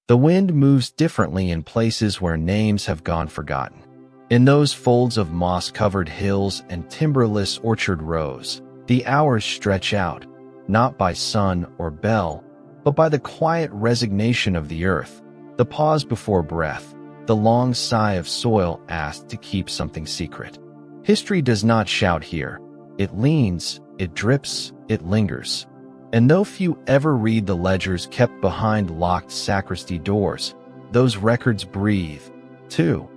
The wind moves differently in places where names have gone forgotten. In those folds of moss-covered hills and timberless orchard rows, the hours stretch out, not by sun or bell, but by the quiet resignation of the earth, the pause before breath, the long sigh of soil asked to keep something secret. History does not shout here. It leans, it drips, it lingers. And though few ever read the ledgers kept behind locked sacristy doors, those records breathe, too.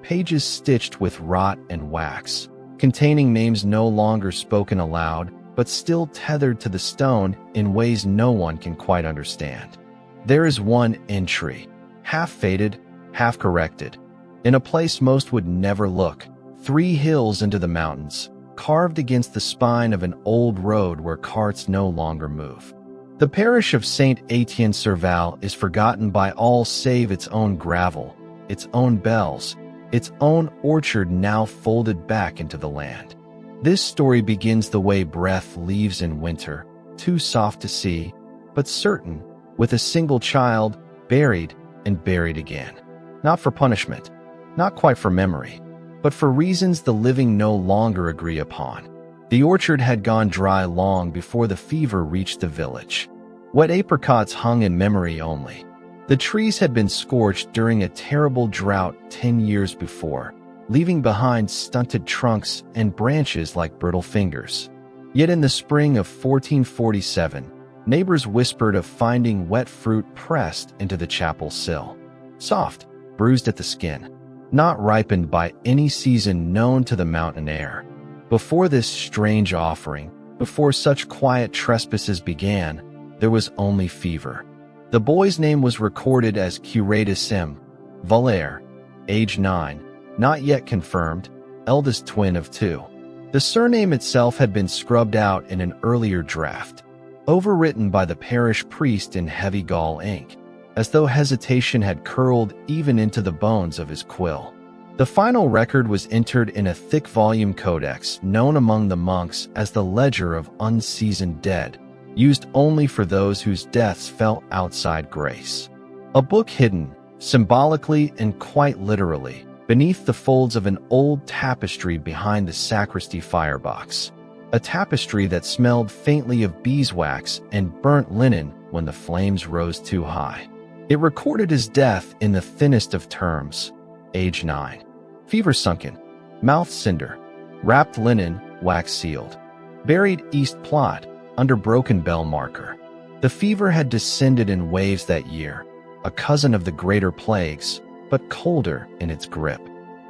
Pages stitched with rot and wax, containing names no longer spoken aloud, but still tethered to the stone in ways no one can quite understand. There is one entry, half faded, half corrected, in a place most would never look, 3 hills into the mountains, carved against the spine of an old road where carts no longer move. The parish of Saint Etienne-sur-Val is forgotten by all save its own gravel, its own bells, its own orchard now folded back into the land. This story begins the way breath leaves in winter, too soft to see, but certain, with a single child, buried and buried again. Not for punishment, not quite for memory, but for reasons the living no longer agree upon. The orchard had gone dry long before the fever reached the village. Wet apricots hung in memory only. The trees had been scorched during a terrible drought 10 years before, leaving behind stunted trunks and branches like brittle fingers. Yet in the spring of 1447, neighbors whispered of finding wet fruit pressed into the chapel sill. Soft, bruised at the skin, not ripened by any season known to the mountain air. Before this strange offering, before such quiet trespasses began, there was only fever. The boy's name was recorded as Curé de Sim, Valère, age 9, not yet confirmed, eldest twin of 2. The surname itself had been scrubbed out in an earlier draft, overwritten by the parish priest in heavy gall ink, as though hesitation had curled even into the bones of his quill. The final record was entered in a thick volume codex known among the monks as the Ledger of Unseasoned Dead, used only for those whose deaths fell outside grace. A book hidden, symbolically and quite literally, beneath the folds of an old tapestry behind the sacristy firebox. A tapestry that smelled faintly of beeswax and burnt linen when the flames rose too high. It recorded his death in the thinnest of terms, age 9. Fever sunken, mouth cinder, wrapped linen, wax sealed. Buried east plot, under broken bell marker. The fever had descended in waves that year, a cousin of the greater plagues, but colder in its grip.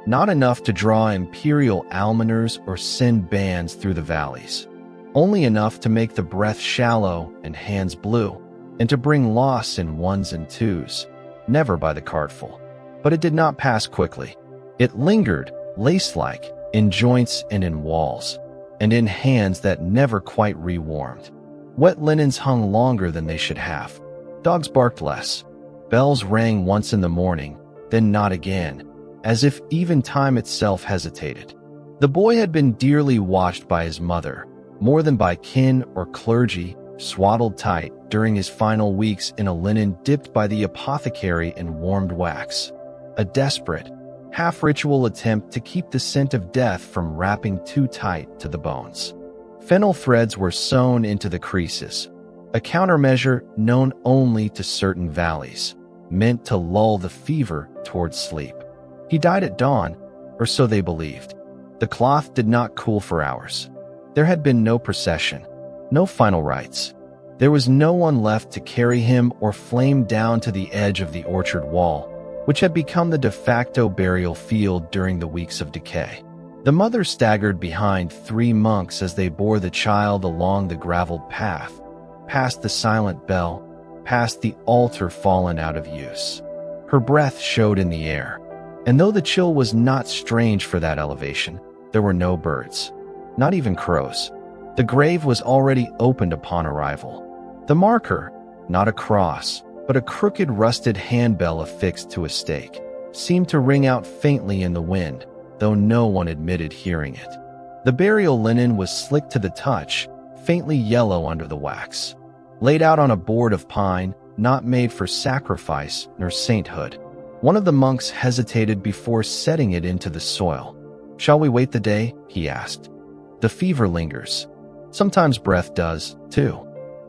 Not enough to draw imperial almoners or send bands through the valleys. Only enough to make the breath shallow and hands blue, and to bring loss in ones and twos, never by the cartful. But it did not pass quickly. It lingered, lace-like, in joints and in walls, and in hands that never quite rewarmed. Wet linens hung longer than they should have. Dogs barked less. Bells rang once in the morning, then not again, as if even time itself hesitated. The boy had been dearly watched by his mother, more than by kin or clergy, swaddled tight during his final weeks in a linen dipped by the apothecary in warmed wax. A desperate, half-ritual attempt to keep the scent of death from wrapping too tight to the bones. Fennel threads were sewn into the creases, a countermeasure known only to certain valleys, meant to lull the fever towards sleep. He died at dawn, or so they believed. The cloth did not cool for hours. There had been no procession, no final rites. There was no one left to carry him or flame down to the edge of the orchard wall, which had become the de facto burial field during the weeks of decay. The mother staggered behind 3 monks as they bore the child along the graveled path, past the silent bell, past the altar fallen out of use. Her breath showed in the air, and though the chill was not strange for that elevation, there were no birds, not even crows. The grave was already opened upon arrival. The marker, not a cross, but a crooked rusted handbell affixed to a stake, seemed to ring out faintly in the wind, though no one admitted hearing it. The burial linen was slick to the touch, faintly yellow under the wax. Laid out on a board of pine, not made for sacrifice nor sainthood. One of the monks hesitated before setting it into the soil. "Shall we wait the day?" he asked. "The fever lingers. Sometimes breath does, too."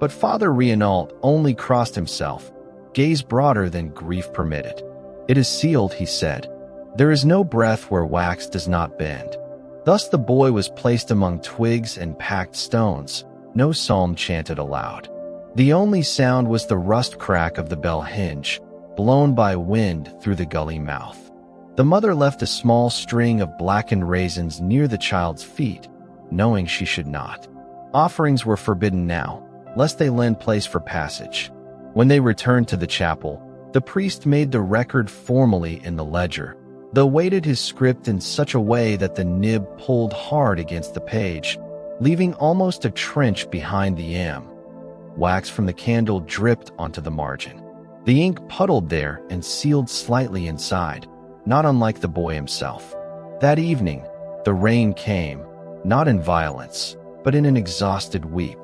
But Father Reinault only crossed himself, gaze broader than grief permitted. "It is sealed," he said. "There is no breath where wax does not bend." Thus the boy was placed among twigs and packed stones, no psalm chanted aloud. The only sound was the rust crack of the bell hinge, blown by wind through the gully mouth. The mother left a small string of blackened raisins near the child's feet, knowing she should not. Offerings were forbidden now, lest they lend place for passage. When they returned to the chapel, the priest made the record formally in the ledger, though weighted his script in such a way that the nib pulled hard against the page, leaving almost a trench behind the M. Wax from the candle dripped onto the margin. The ink puddled there and sealed slightly inside, not unlike the boy himself. That evening, the rain came, not in violence, but in an exhausted weep.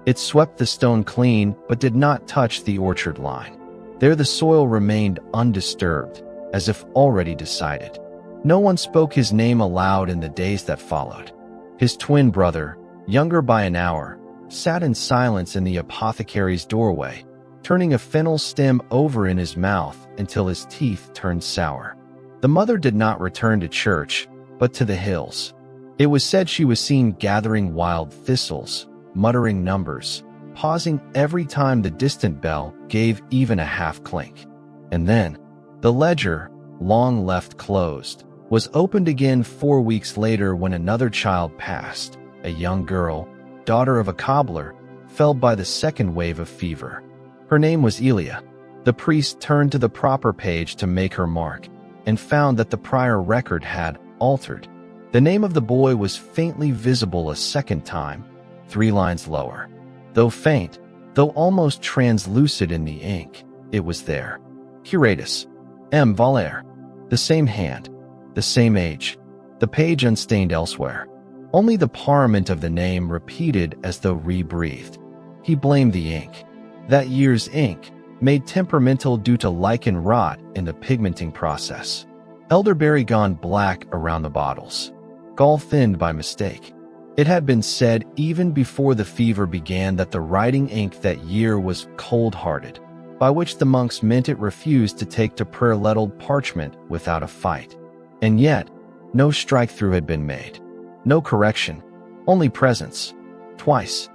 It swept the stone clean, but did not touch the orchard line. There the soil remained undisturbed, as if already decided. No one spoke his name aloud in the days that followed. His twin brother, younger by an hour, sat in silence in the apothecary's doorway, turning a fennel stem over in his mouth until his teeth turned sour. The mother did not return to church, but to the hills. It was said she was seen gathering wild thistles, muttering numbers, pausing every time the distant bell gave even a half clink. And then, the ledger, long left closed, was opened again 4 weeks later when another child passed. A young girl, daughter of a cobbler, fell by the second wave of fever. Her name was Elia. The priest turned to the proper page to make her mark, and found that the prior record had altered. The name of the boy was faintly visible a second time, 3 lines lower. Though faint, though almost translucid in the ink, it was there. Curatus. M. Valère. The same hand, the same age, the page unstained elsewhere. Only the parement of the name repeated as though rebreathed. He blamed the ink. That year's ink, made temperamental due to lichen rot in the pigmenting process. Elderberry gone black around the bottles. Gall thinned by mistake. It had been said even before the fever began that the writing ink that year was cold-hearted, by which the monks meant it refused to take to prayer-lettelled parchment without a fight. And yet, no strike-through had been made. No correction, only presence. Twice.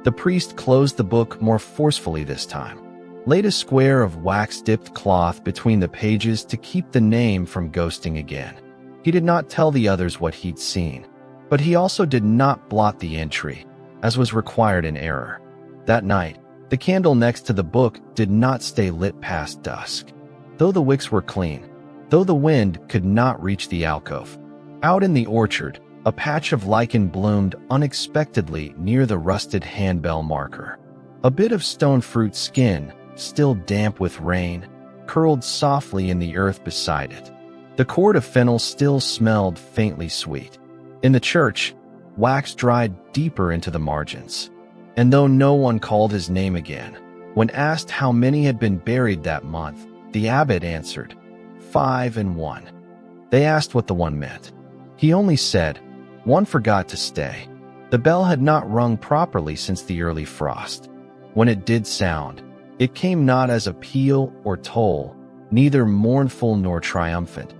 The priest closed the book more forcefully this time, laid a square of wax-dipped cloth between the pages to keep the name from ghosting again. He did not tell the others what he'd seen, but he also did not blot the entry, as was required in error. That night, the candle next to the book did not stay lit past dusk. Though the wicks were clean, though the wind could not reach the alcove. Out in the orchard, a patch of lichen bloomed unexpectedly near the rusted handbell marker. A bit of stone fruit skin, still damp with rain, curled softly in the earth beside it. The cord of fennel still smelled faintly sweet. In the church, wax dried deeper into the margins. And though no one called his name again, when asked how many had been buried that month, the abbot answered, 5 and 1. They asked what the 1 meant. He only said, 1 forgot to stay. The bell had not rung properly since the early frost. When it did sound, it came not as a peal or toll, neither mournful nor triumphant,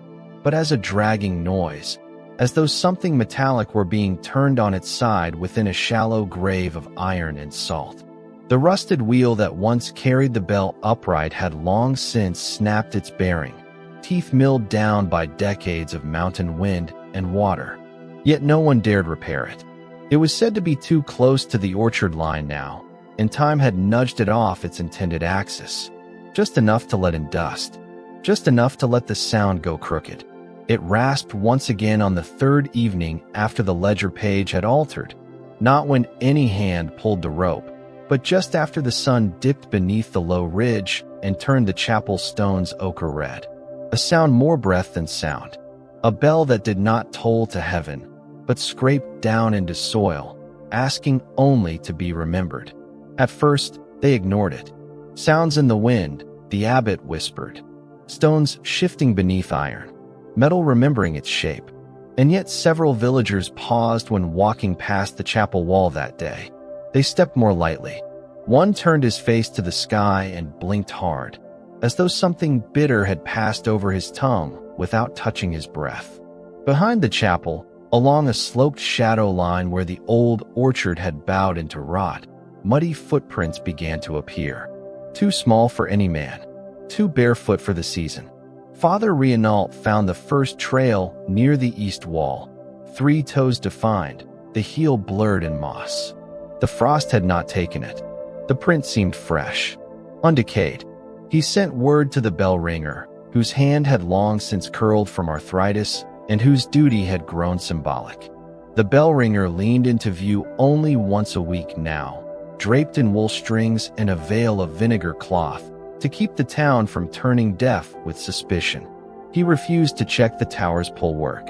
but as a dragging noise, as though something metallic were being turned on its side within a shallow grave of iron and salt. The rusted wheel that once carried the bell upright had long since snapped its bearing, teeth milled down by decades of mountain wind and water. Yet no one dared repair it. It was said to be too close to the orchard line now, and time had nudged it off its intended axis, just enough to let in dust, just enough to let the sound go crooked. It rasped once again on the 3rd evening after the ledger page had altered, not when any hand pulled the rope, but just after the sun dipped beneath the low ridge and turned the chapel stones ochre red. A sound more breath than sound. A bell that did not toll to heaven, but scraped down into soil, asking only to be remembered. At first, they ignored it. Sounds in the wind, the abbot whispered. Stones shifting beneath iron, metal remembering its shape. And yet several villagers paused when walking past the chapel wall that day. They stepped more lightly. One turned his face to the sky and blinked hard, as though something bitter had passed over his tongue without touching his breath. Behind the chapel, along a sloped shadow line where the old orchard had bowed into rot, muddy footprints began to appear. Too small for any man, too barefoot for the season. Father Reinault found the first trail near the east wall, 3 toes defined, the heel blurred in moss. The frost had not taken it. The print seemed fresh, undecayed. He sent word to the bell ringer, whose hand had long since curled from arthritis and whose duty had grown symbolic. The bell ringer leaned into view only once a week now, draped in wool strings and a veil of vinegar cloth, to keep the town from turning deaf with suspicion. He refused to check the tower's pull work.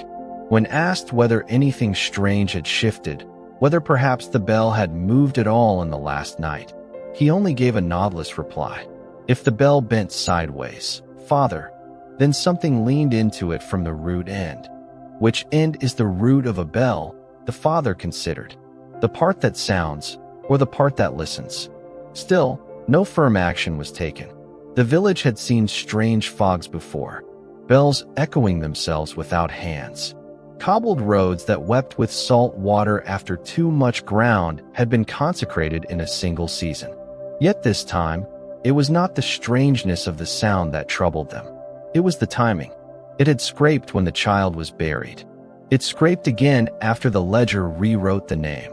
When asked whether anything strange had shifted, whether perhaps the bell had moved at all in the last night, he only gave a nodless reply. If the bell bent sideways, Father, then something leaned into it from the root end. Which end is the root of a bell? The father considered. The part that sounds, or the part that listens? Still, no firm action was taken. The village had seen strange fogs before, bells echoing themselves without hands. Cobbled roads that wept with salt water after too much ground had been consecrated in a single season. Yet this time, it was not the strangeness of the sound that troubled them. It was the timing. It had scraped when the child was buried. It scraped again after the ledger rewrote the name.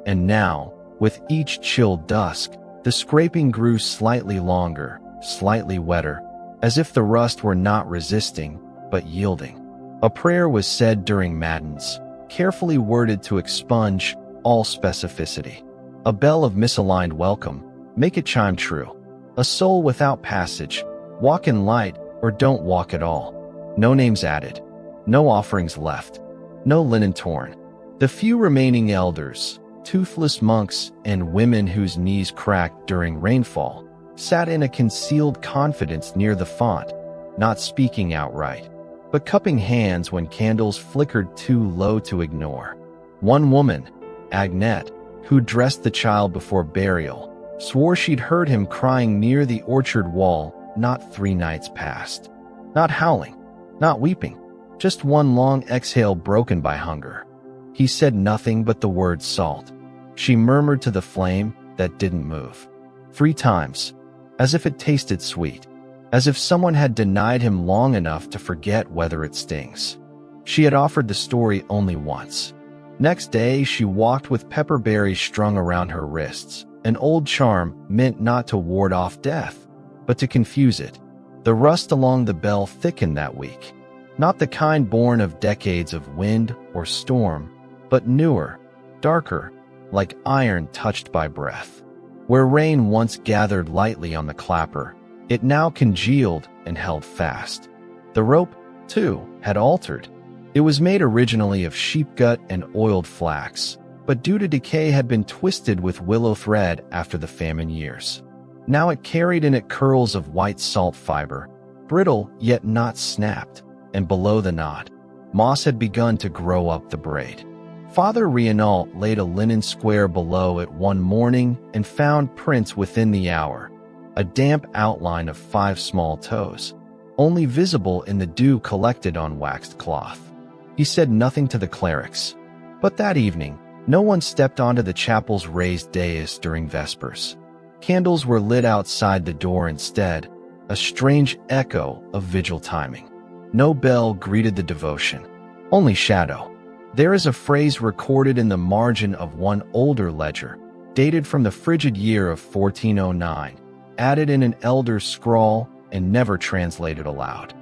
And now, with each chill dusk, the scraping grew slightly longer, slightly wetter, as if the rust were not resisting, but yielding. A prayer was said during matins, carefully worded to expunge all specificity. A bell of misaligned welcome, make it chime true. A soul without passage, walk in light or don't walk at all. No names added, no offerings left, no linen torn. The few remaining elders, toothless monks and women whose knees cracked during rainfall, sat in a concealed confidence near the font, not speaking outright, but cupping hands when candles flickered too low to ignore. One woman, Agnette, who dressed the child before burial, swore she'd heard him crying near the orchard wall not 3 nights past. Not howling, not weeping, just one long exhale broken by hunger. He said nothing but the word salt. She murmured to the flame that didn't move. 3 times, as if it tasted sweet, as if someone had denied him long enough to forget whether it stings. She had offered the story only once. Next day, she walked with pepper berries strung around her wrists, an old charm meant not to ward off death, but to confuse it. The rust along the bell thickened that week, not the kind born of decades of wind or storm, but newer, darker, like iron touched by breath. Where rain once gathered lightly on the clapper, it now congealed and held fast. The rope, too, had altered. It was made originally of sheep gut and oiled flax, but due to decay had been twisted with willow thread after the famine years. Now it carried in it curls of white salt fiber, brittle yet not snapped, and below the knot, moss had begun to grow up the braid. Father Reinault laid a linen square below it one morning and found prints within the hour, a damp outline of 5 small toes, only visible in the dew collected on waxed cloth. He said nothing to the clerics, but that evening, no one stepped onto the chapel's raised dais during vespers. Candles were lit outside the door instead, a strange echo of vigil timing. No bell greeted the devotion, only shadow. There is a phrase recorded in the margin of one older ledger, dated from the frigid year of 1409, added in an elder's scrawl and never translated aloud.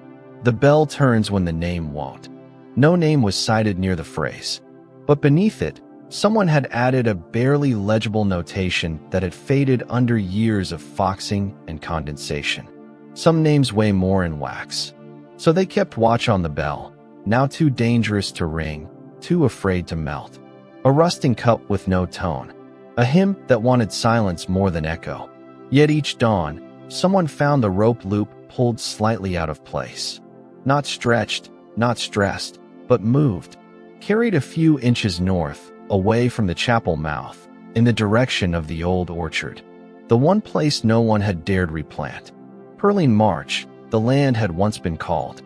The bell turns when the name won't. No name was cited near the phrase, but beneath it, someone had added a barely legible notation that had faded under years of foxing and condensation. Some names weigh more in wax. So they kept watch on the bell, now too dangerous to ring, too afraid to melt. A rusting cup with no tone. A hymn that wanted silence more than echo. Yet each dawn, someone found the rope loop pulled slightly out of place. Not stretched, not stressed, but moved, carried a few inches north, away from the chapel mouth, in the direction of the old orchard. The one place no one had dared replant. Purling March, the land had once been called.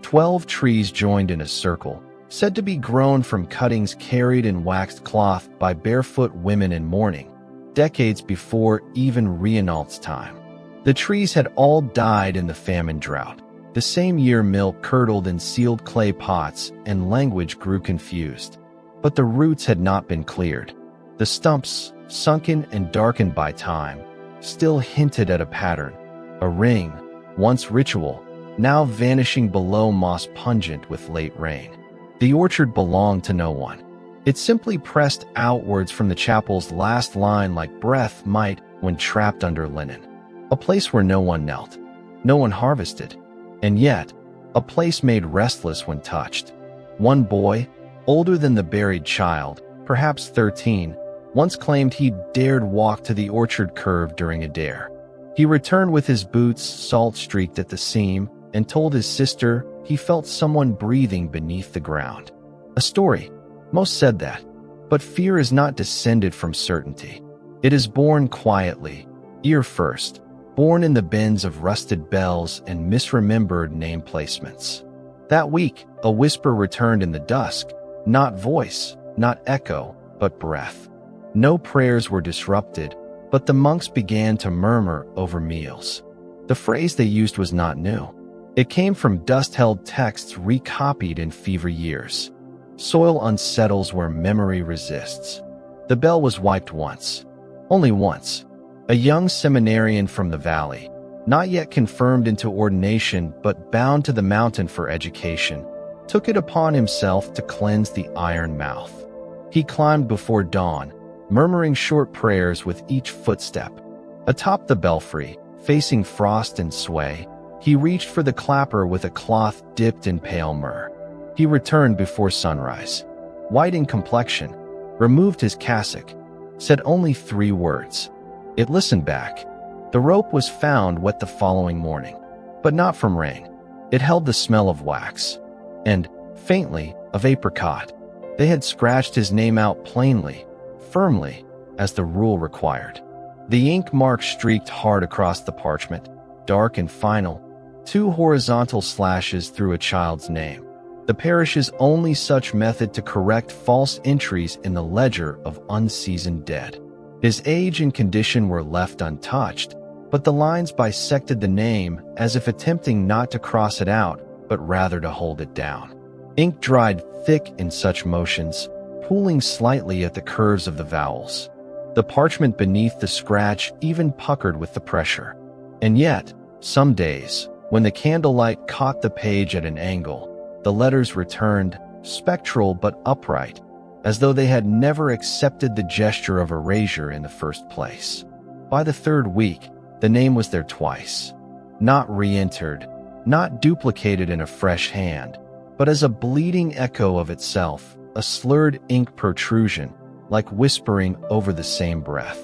12 trees joined in a circle, said to be grown from cuttings carried in waxed cloth by barefoot women in mourning, decades before even Reinald's time. The trees had all died in the famine drought. The same year milk curdled in sealed clay pots and language grew confused. But the roots had not been cleared. The stumps, sunken and darkened by time, still hinted at a pattern, a ring, once ritual, now vanishing below moss pungent with late rain. The orchard belonged to no one. It simply pressed outwards from the chapel's last line like breath might when trapped under linen. A place where no one knelt, no one harvested, and yet, a place made restless when touched. One boy, older than the buried child, perhaps 13, once claimed he dared walk to the orchard curve during a dare. He returned with his boots salt-streaked at the seam and told his sister he felt someone breathing beneath the ground. A story. Most said that. But fear is not descended from certainty. It is born quietly, ear first, born in the bends of rusted bells and misremembered name placements. That week, a whisper returned in the dusk, not voice, not echo, but breath. No prayers were disrupted, but the monks began to murmur over meals. The phrase they used was not new. It came from dust-held texts recopied in fever years. Soil unsettles where memory resists. The bell was wiped once. Only once. A young seminarian from the valley, not yet confirmed into ordination but bound to the mountain for education, took it upon himself to cleanse the iron mouth. He climbed before dawn, murmuring short prayers with each footstep. Atop the belfry, facing frost and sway, he reached for the clapper with a cloth dipped in pale myrrh. He returned before sunrise, white in complexion, removed his cassock, said only 3 words. It listened back. The rope was found wet the following morning, but not from rain. It held the smell of wax, and, faintly, of apricot. They had scratched his name out plainly, firmly, as the rule required. The ink mark streaked hard across the parchment, dark and final, 2 horizontal slashes through a child's name. The parish's only such method to correct false entries in the ledger of unseasoned dead. His age and condition were left untouched, but the lines bisected the name as if attempting not to cross it out, but rather to hold it down. Ink dried thick in such motions, pooling slightly at the curves of the vowels. The parchment beneath the scratch even puckered with the pressure. And yet, some days, when the candlelight caught the page at an angle, the letters returned, spectral but upright, as though they had never accepted the gesture of erasure in the first place. By the 3rd week, the name was there twice. Not re-entered, not duplicated in a fresh hand, but as a bleeding echo of itself, a slurred ink protrusion, like whispering over the same breath.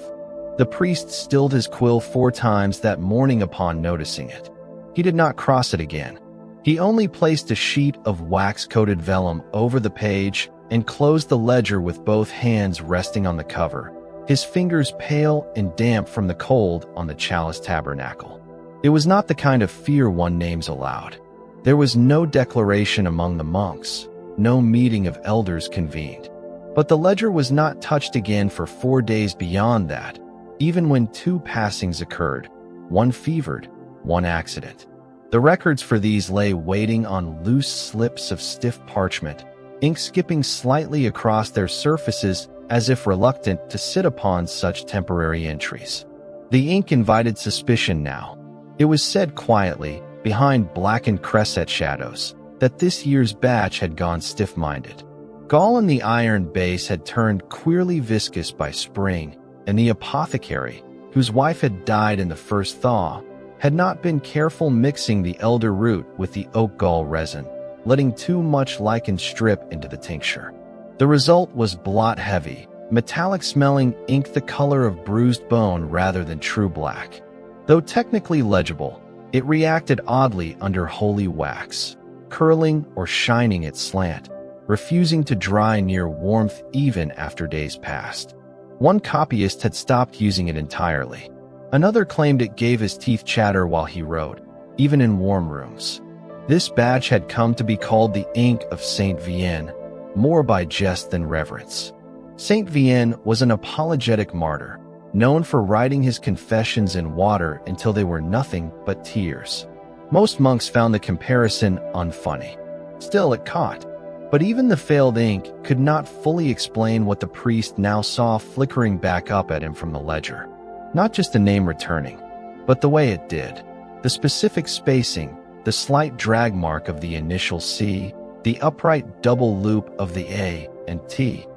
The priest stilled his quill 4 times that morning upon noticing it. He did not cross it again. He only placed a sheet of wax-coated vellum over the page and closed the ledger with both hands resting on the cover, his fingers pale and damp from the cold on the chalice tabernacle. It was not the kind of fear one names aloud. There was no declaration among the monks, no meeting of elders convened. But the ledger was not touched again for 4 days beyond that, even when 2 passings occurred, one fevered, one accident. The records for these lay waiting on loose slips of stiff parchment, ink skipping slightly across their surfaces as if reluctant to sit upon such temporary entries. The ink invited suspicion now. It was said quietly, behind blackened cresset shadows, that this year's batch had gone stiff-minded. Gall in the iron base had turned queerly viscous by spring, and the apothecary, whose wife had died in the first thaw, had not been careful mixing the elder root with the oak gall resin, letting too much lichen strip into the tincture. The result was blot-heavy, metallic-smelling ink the color of bruised bone rather than true black. Though technically legible, it reacted oddly under holy wax, curling or shining at slant, refusing to dry near warmth even after days passed. One copyist had stopped using it entirely. Another claimed it gave his teeth chatter while he wrote, even in warm rooms. This batch had come to be called the ink of Saint Vienne, more by jest than reverence. Saint Vienne was an apologetic martyr, known for writing his confessions in water until they were nothing but tears. Most monks found the comparison unfunny. Still, it caught. But even the failed ink could not fully explain what the priest now saw flickering back up at him from the ledger. Not just the name returning, but the way it did. The specific spacing, the slight drag mark of the initial C, the upright double loop of the A and T,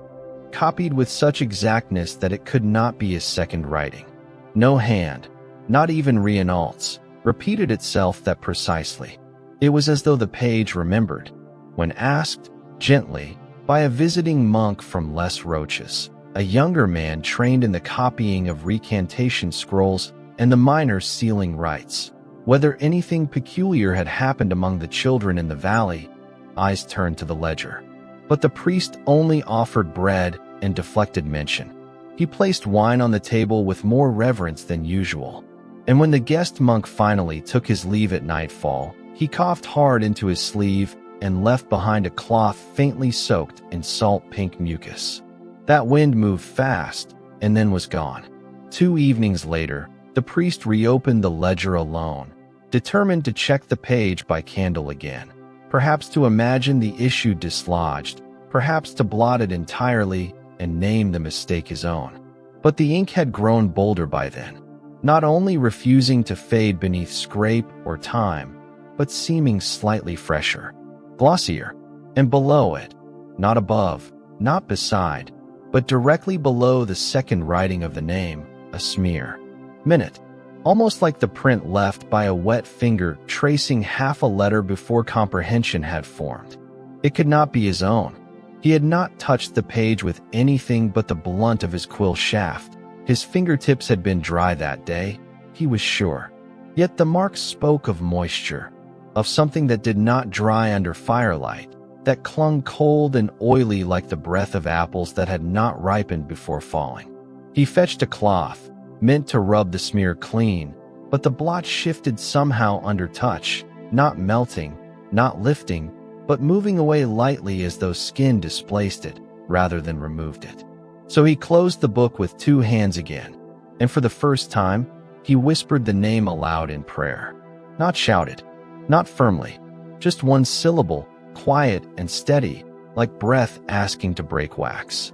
copied with such exactness that it could not be his second writing. No hand, not even Renault's, repeated itself that precisely. It was as though the page remembered. When asked, gently, by a visiting monk from Les Roches, a younger man trained in the copying of recantation scrolls and the minor sealing rites, whether anything peculiar had happened among the children in the valley, eyes turned to the ledger. But the priest only offered bread and deflected mention. He placed wine on the table with more reverence than usual. And when the guest monk finally took his leave at nightfall, he coughed hard into his sleeve and left behind a cloth faintly soaked in salt-pink mucus. That wind moved fast and then was gone. 2 evenings later, the priest reopened the ledger alone, determined to check the page by candle again, perhaps to imagine the issue dislodged, perhaps to blot it entirely and name the mistake his own. But the ink had grown bolder by then, not only refusing to fade beneath scrape or time, but seeming slightly fresher, glossier, and below it, not above, not beside, but directly below the second writing of the name, a smear. Minute, almost like the print left by a wet finger tracing half a letter before comprehension had formed. It could not be his own. He had not touched the page with anything but the blunt of his quill shaft. His fingertips had been dry that day, he was sure. Yet the mark spoke of moisture, of something that did not dry under firelight, that clung cold and oily like the breath of apples that had not ripened before falling. He fetched a cloth, meant to rub the smear clean, but the blotch shifted somehow under touch, not melting, not lifting, but moving away lightly as though skin displaced it, rather than removed it. So he closed the book with 2 hands again, and for the first time, he whispered the name aloud in prayer. Not shouted, not firmly, just one syllable, quiet and steady, like breath asking to break wax.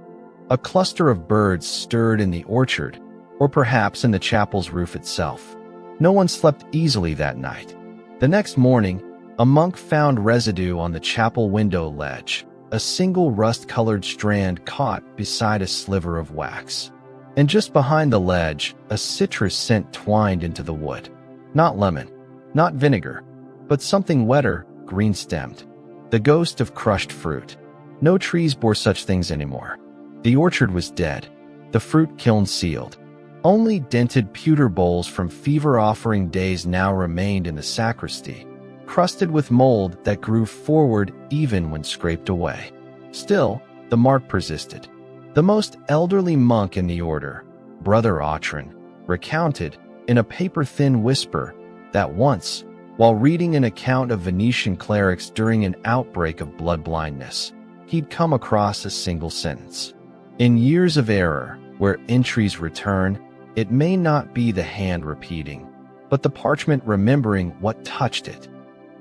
A cluster of birds stirred in the orchard, or perhaps in the chapel's roof itself. No one slept easily that night. The next morning, a monk found residue on the chapel window ledge, a single rust-colored strand caught beside a sliver of wax. And just behind the ledge, a citrus scent twined into the wood. Not lemon, not vinegar, but something wetter, green-stemmed. The ghost of crushed fruit. No trees bore such things anymore. The orchard was dead, the fruit kiln sealed. Only dented pewter bowls from fever-offering days now remained in the sacristy, crusted with mold that grew forward even when scraped away. Still, the mark persisted. The most elderly monk in the order, Brother Autran, recounted, in a paper-thin whisper, that once, while reading an account of Venetian clerics during an outbreak of blood blindness, he'd come across a single sentence. In years of error, where entries return, it may not be the hand repeating, but the parchment remembering what touched it.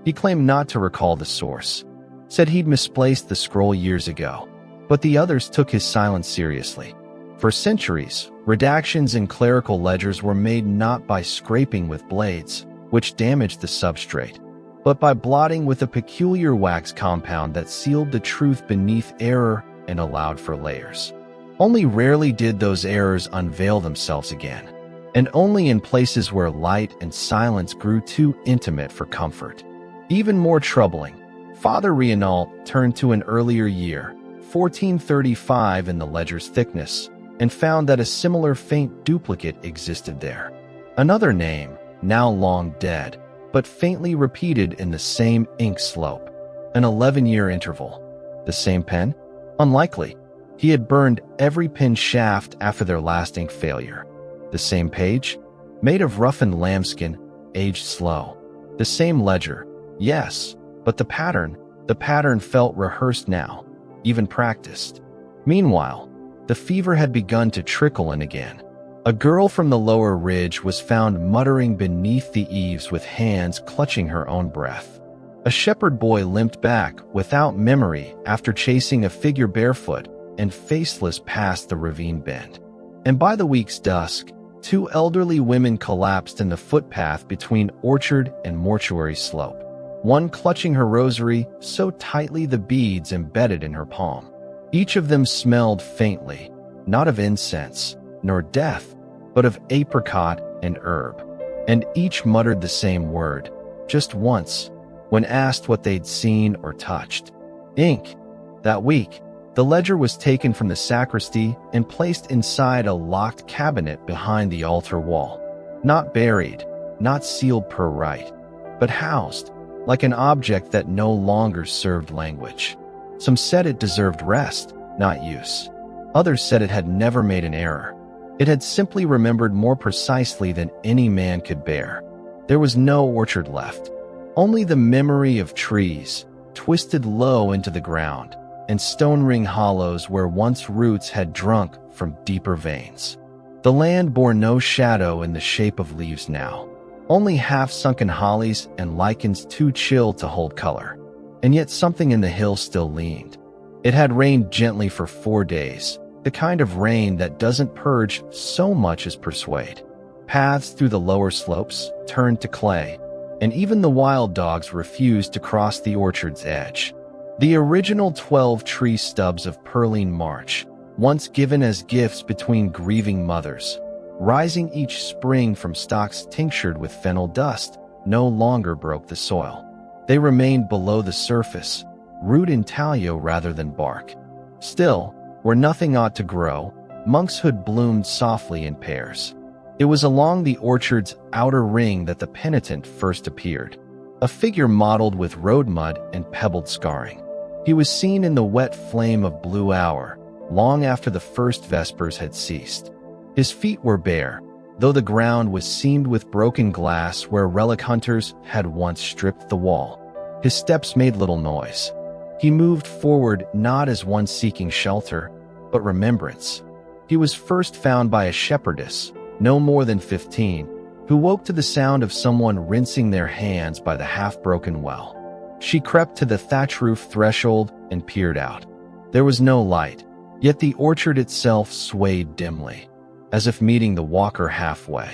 He claimed not to recall the source, said he'd misplaced the scroll years ago, but the others took his silence seriously. For centuries, redactions in clerical ledgers were made not by scraping with blades, which damaged the substrate, but by blotting with a peculiar wax compound that sealed the truth beneath error and allowed for layers. Only rarely did those errors unveil themselves again, and only in places where light and silence grew too intimate for comfort. Even more troubling, Father Renault turned to an earlier year, 1435 in the ledger's thickness, and found that a similar faint duplicate existed there. Another name, now long dead, but faintly repeated in the same ink slope. An 11-year interval. The same pen? Unlikely. He had burned every pen shaft after their last ink failure. The same page? Made of roughened lambskin, aged slow. The same ledger? Yes, but the pattern felt rehearsed now, even practiced. Meanwhile, the fever had begun to trickle in again. A girl from the lower ridge was found muttering beneath the eaves with hands clutching her own breath. A shepherd boy limped back without memory after chasing a figure barefoot and faceless past the ravine bend. And by the week's dusk, 2 elderly women collapsed in the footpath between orchard and mortuary slope, one clutching her rosary so tightly the beads embedded in her palm. Each of them smelled faintly, not of incense, nor death, but of apricot and herb. And each muttered the same word, just once, when asked what they'd seen or touched. Ink. That week, the ledger was taken from the sacristy and placed inside a locked cabinet behind the altar wall. Not buried, not sealed per rite, but housed, like an object that no longer served language. Some said it deserved rest, not use. Others said it had never made an error. It had simply remembered more precisely than any man could bear. There was no orchard left, only the memory of trees, twisted low into the ground, and stone ring hollows where once roots had drunk from deeper veins. The land bore no shadow in the shape of leaves now, only half-sunken hollies and lichens too chill to hold color. And yet something in the hill still leaned. It had rained gently for 4 days, the kind of rain that doesn't purge so much as persuade. Paths through the lower slopes turned to clay, and even the wild dogs refused to cross the orchard's edge. The original 12 tree stubs of Pearline March, once given as gifts between grieving mothers, rising each spring from stalks tinctured with fennel dust, no longer broke the soil. They remained below the surface, root intaglio rather than bark. Still, where nothing ought to grow, monkshood bloomed softly in pairs. It was along the orchard's outer ring that the penitent first appeared, a figure mottled with road mud and pebbled scarring. He was seen in the wet flame of blue hour, long after the first vespers had ceased. His feet were bare, though the ground was seamed with broken glass where relic hunters had once stripped the wall. His steps made little noise. He moved forward not as one seeking shelter, but remembrance. He was first found by a shepherdess, no more than 15, who woke to the sound of someone rinsing their hands by the half-broken well. She crept to the thatch roof threshold and peered out. There was no light, yet the orchard itself swayed dimly, as if meeting the walker halfway.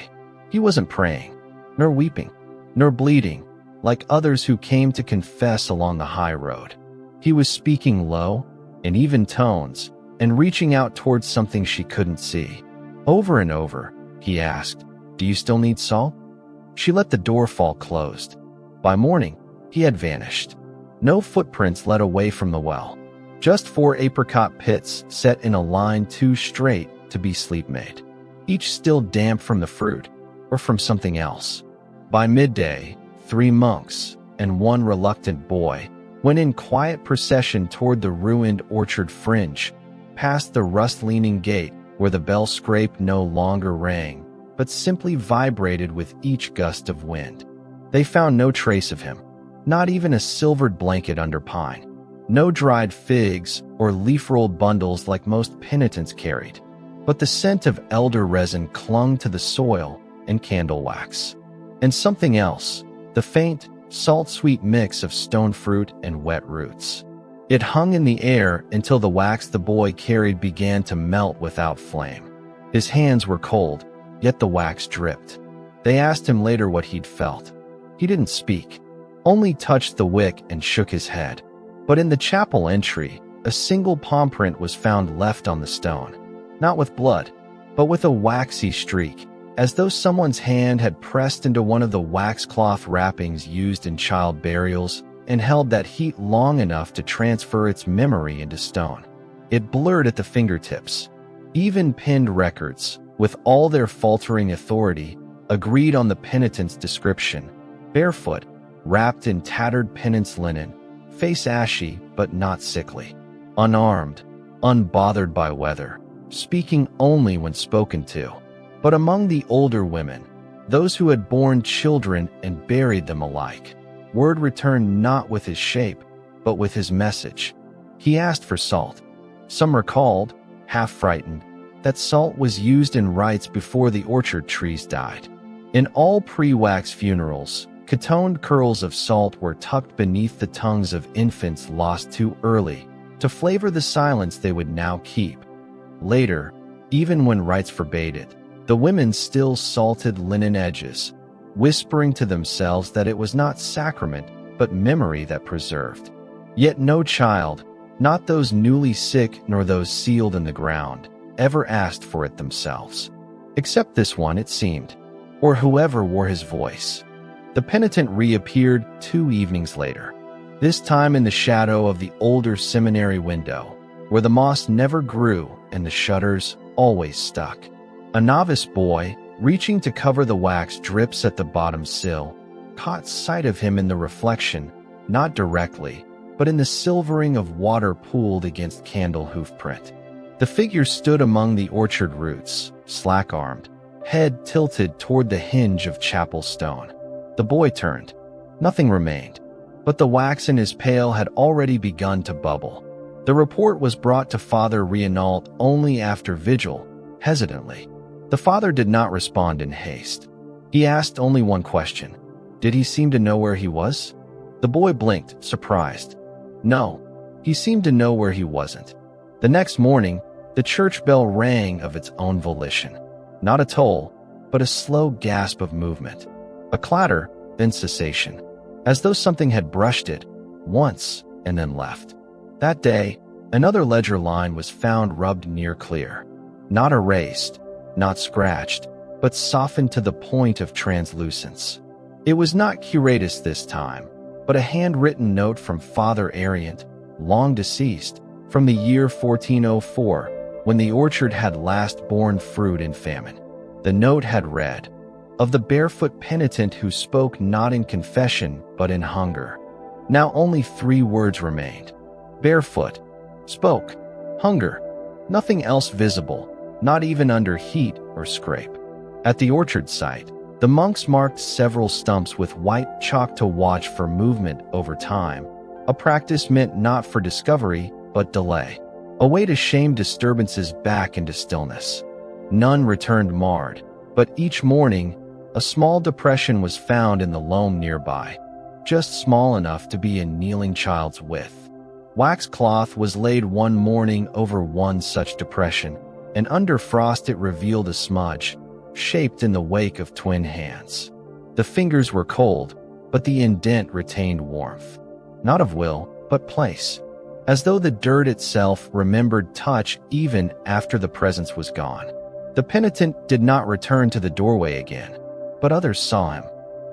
He wasn't praying, nor weeping, nor bleeding, like others who came to confess along the high road. He was speaking low, in even tones, and reaching out towards something she couldn't see. Over and over, he asked, "Do you still need salt?" She let the door fall closed. By morning, he had vanished. No footprints led away from the well. Just 4 apricot pits set in a line too straight to be sleep-made, each still damp from the fruit, or from something else. By midday, 3 monks and 1 reluctant boy went in quiet procession toward the ruined orchard fringe, past the rust-leaning gate where the bell scrape no longer rang, but simply vibrated with each gust of wind. They found no trace of him, not even a silvered blanket under pine, no dried figs or leaf-rolled bundles like most penitents carried, but the scent of elder resin clung to the soil and candle wax. And something else, the faint, salt-sweet mix of stone fruit and wet roots. It hung in the air until the wax the boy carried began to melt without flame. His hands were cold, yet the wax dripped. They asked him later what he'd felt. He didn't speak, only touched the wick and shook his head. But in the chapel entry, a single palm print was found left on the stone, not with blood, but with a waxy streak, as though someone's hand had pressed into one of the waxcloth wrappings used in child burials and held that heat long enough to transfer its memory into stone. It blurred at the fingertips. Even pinned records, with all their faltering authority, agreed on the penitent's description: barefoot, wrapped in tattered penance linen, face ashy but not sickly, unarmed, unbothered by weather, speaking only when spoken to. But among the older women, those who had borne children and buried them alike, word returned not with his shape, but with his message. He asked for salt. Some recalled, half frightened, that salt was used in rites before the orchard trees died. In all pre-wax funerals, catoned curls of salt were tucked beneath the tongues of infants lost too early, to flavor the silence they would now keep. Later, even when rites forbade it, the women still salted linen edges, whispering to themselves that it was not sacrament, but memory that preserved. Yet no child, not those newly sick nor those sealed in the ground, ever asked for it themselves. Except this one, it seemed, or whoever wore his voice. The penitent reappeared 2 evenings later, this time in the shadow of the older seminary window, where the moss never grew and the shutters always stuck. A novice boy, reaching to cover the wax drips at the bottom sill, caught sight of him in the reflection, not directly, but in the silvering of water pooled against candle hoof print. The figure stood among the orchard roots, slack-armed, head tilted toward the hinge of chapel stone. The boy turned. Nothing remained, but the wax in his pail had already begun to bubble. The report was brought to Father Reinault only after vigil, hesitantly. The father did not respond in haste. He asked only one question. Did he seem to know where he was? The boy blinked, surprised. No, he seemed to know where he wasn't. The next morning, the church bell rang of its own volition. Not a toll, but a slow gasp of movement. A clatter, then cessation, as though something had brushed it once and then left. That day, another ledger line was found rubbed near clear. Not erased, not scratched, but softened to the point of translucence. It was not curatus this time, but a handwritten note from Father Ariant, long deceased, from the year 1404, when the orchard had last borne fruit in famine. The note had read, "Of the barefoot penitent who spoke not in confession but in hunger." Now only 3 words remained. Barefoot, spoke, hunger, nothing else visible, not even under heat or scrape. At the orchard site, the monks marked several stumps with white chalk to watch for movement over time, a practice meant not for discovery, but delay, a way to shame disturbances back into stillness. None returned marred, but each morning, a small depression was found in the loam nearby, just small enough to be a kneeling child's width. Wax cloth was laid one morning over one such depression, and under frost it revealed a smudge, shaped in the wake of twin hands. The fingers were cold, but the indent retained warmth, not of will, but place, as though the dirt itself remembered touch even after the presence was gone. The penitent did not return to the doorway again, but others saw him,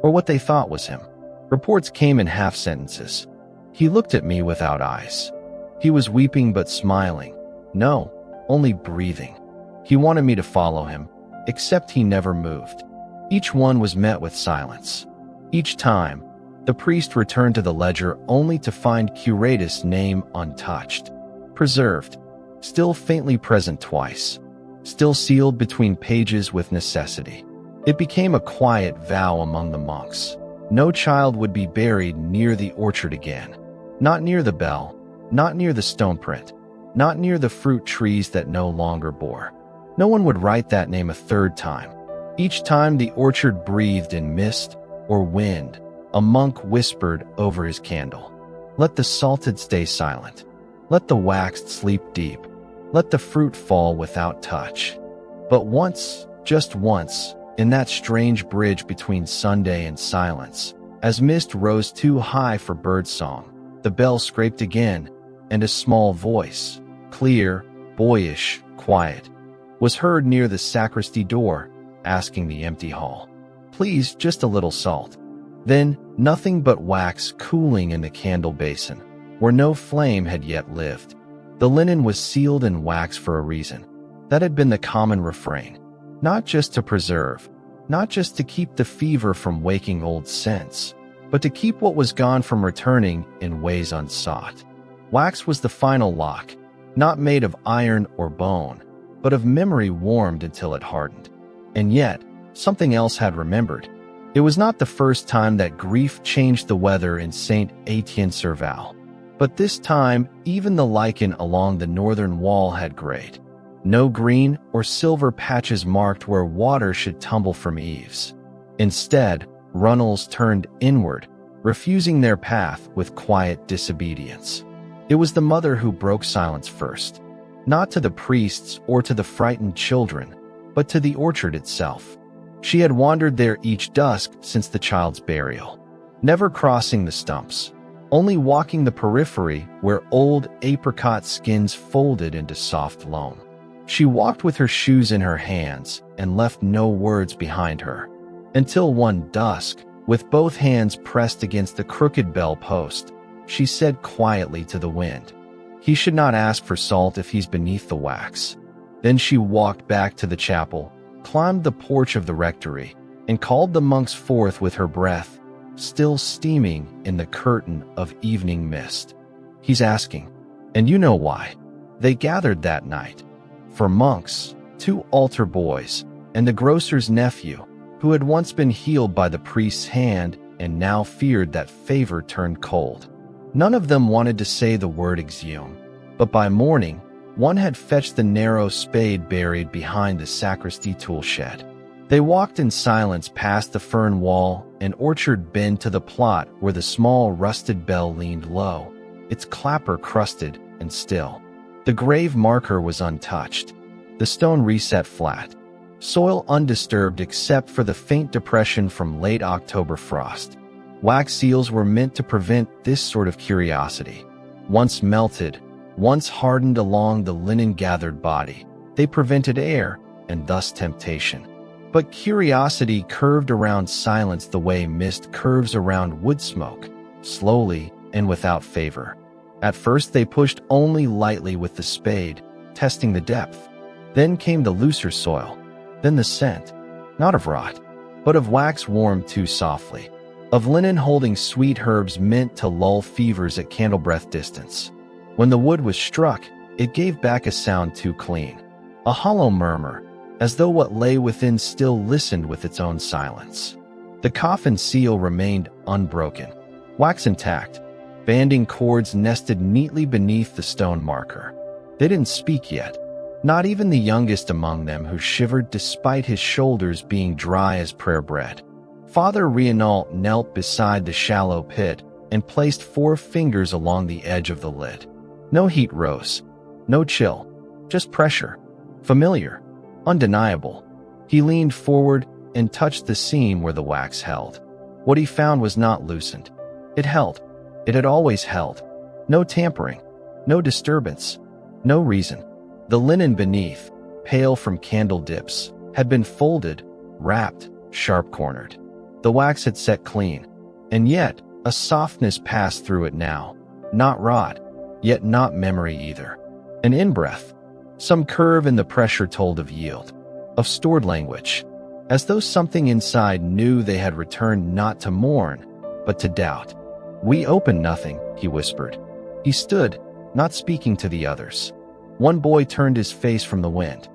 or what they thought was him. Reports came in half sentences. He looked at me without eyes. He was weeping but smiling. No, only breathing. He wanted me to follow him, except he never moved. Each one was met with silence. Each time, the priest returned to the ledger only to find curatus' name untouched, preserved, still faintly present twice, still sealed between pages with necessity. It became a quiet vow among the monks. No child would be buried near the orchard again. Not near the bell, not near the stone print, not near the fruit trees that no longer bore. No one would write that name a third time. Each time the orchard breathed in mist or wind, a monk whispered over his candle, "Let the salted stay silent. Let the waxed sleep deep. Let the fruit fall without touch." But once, just once, in that strange bridge between Sunday and silence, as mist rose too high for birdsong, the bell scraped again, and a small voice, clear, boyish, quiet, was heard near the sacristy door, asking the empty hall, "Please, just a little salt." Then, nothing but wax cooling in the candle basin, where no flame had yet lived. The linen was sealed in wax for a reason. That had been the common refrain, not just to preserve, not just to keep the fever from waking old scents, but to keep what was gone from returning in ways unsought. Wax was the final lock, not made of iron or bone, but of memory warmed until it hardened. And yet, something else had remembered. It was not the first time that grief changed the weather in St. Etienne-sur-Val. But this time, even the lichen along the northern wall had grayed. No green or silver patches marked where water should tumble from eaves. Instead, runnels turned inward, refusing their path with quiet disobedience. It was the mother who broke silence first, not to the priests or to the frightened children, but to the orchard itself. She had wandered there each dusk since the child's burial, never crossing the stumps, only walking the periphery where old apricot skins folded into soft loam. She walked with her shoes in her hands and left no words behind her, until one dusk, with both hands pressed against the crooked bell post, she said quietly to the wind, "He should not ask for salt if he's beneath the wax." Then she walked back to the chapel, climbed the porch of the rectory, and called the monks forth with her breath, still steaming in the curtain of evening mist. "He's asking, and you know why." They gathered that night. For monks, 2 altar boys, and the grocer's nephew, who had once been healed by the priest's hand and now feared that favor turned cold. None of them wanted to say the word exhume, but by morning, one had fetched the narrow spade buried behind the sacristy tool shed. They walked in silence past the fern wall and orchard bend to the plot where the small rusted bell leaned low, its clapper crusted and still. The grave marker was untouched, the stone reset flat, soil undisturbed except for the faint depression from late October frost. Wax seals were meant to prevent this sort of curiosity. Once melted, once hardened along the linen-gathered body, they prevented air and thus temptation. But curiosity curved around silence the way mist curves around wood smoke, slowly and without favor. At first they pushed only lightly with the spade, testing the depth. Then came the looser soil, then the scent, not of rot, but of wax warmed too softly, of linen holding sweet herbs meant to lull fevers at candle-breath distance. When the wood was struck, it gave back a sound too clean, a hollow murmur, as though what lay within still listened with its own silence. The coffin seal remained unbroken, wax intact, banding cords nested neatly beneath the stone marker. They didn't speak yet, not even the youngest among them, who shivered despite his shoulders being dry as prayer bread. Father Rienault knelt beside the shallow pit and placed 4 fingers along the edge of the lid. No heat rose, no chill, just pressure, familiar, undeniable. He leaned forward and touched the seam where the wax held. What he found was not loosened. It held. It had always held. No tampering, no disturbance, no reason. The linen beneath, pale from candle dips, had been folded, wrapped, sharp-cornered. The wax had set clean, and yet a softness passed through it now, not rot, yet not memory either. An in-breath, some curve in the pressure told of yield, of stored language, as though something inside knew they had returned not to mourn, but to doubt. "We open nothing," he whispered. He stood, not speaking to the others. One boy turned his face from the wind.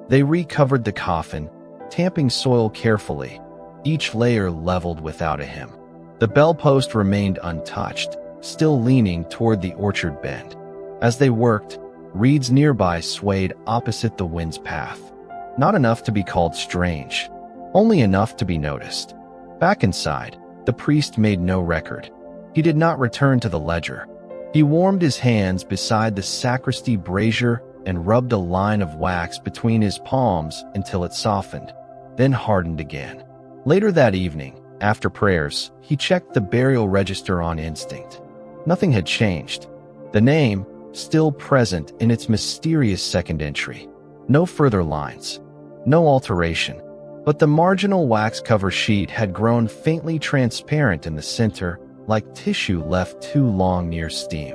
They recovered the coffin, tamping soil carefully, each layer leveled without a hymn. The bell-post remained untouched, still leaning toward the orchard bend. As they worked, reeds nearby swayed opposite the wind's path. Not enough to be called strange, only enough to be noticed. Back inside, the priest made no record. He did not return to the ledger. He warmed his hands beside the sacristy brazier and rubbed a line of wax between his palms until it softened, then hardened again. Later that evening, after prayers, he checked the burial register on instinct. Nothing had changed. The name, still present in its mysterious second entry. No further lines. No alteration. But the marginal wax cover sheet had grown faintly transparent in the center, like tissue left too long near steam.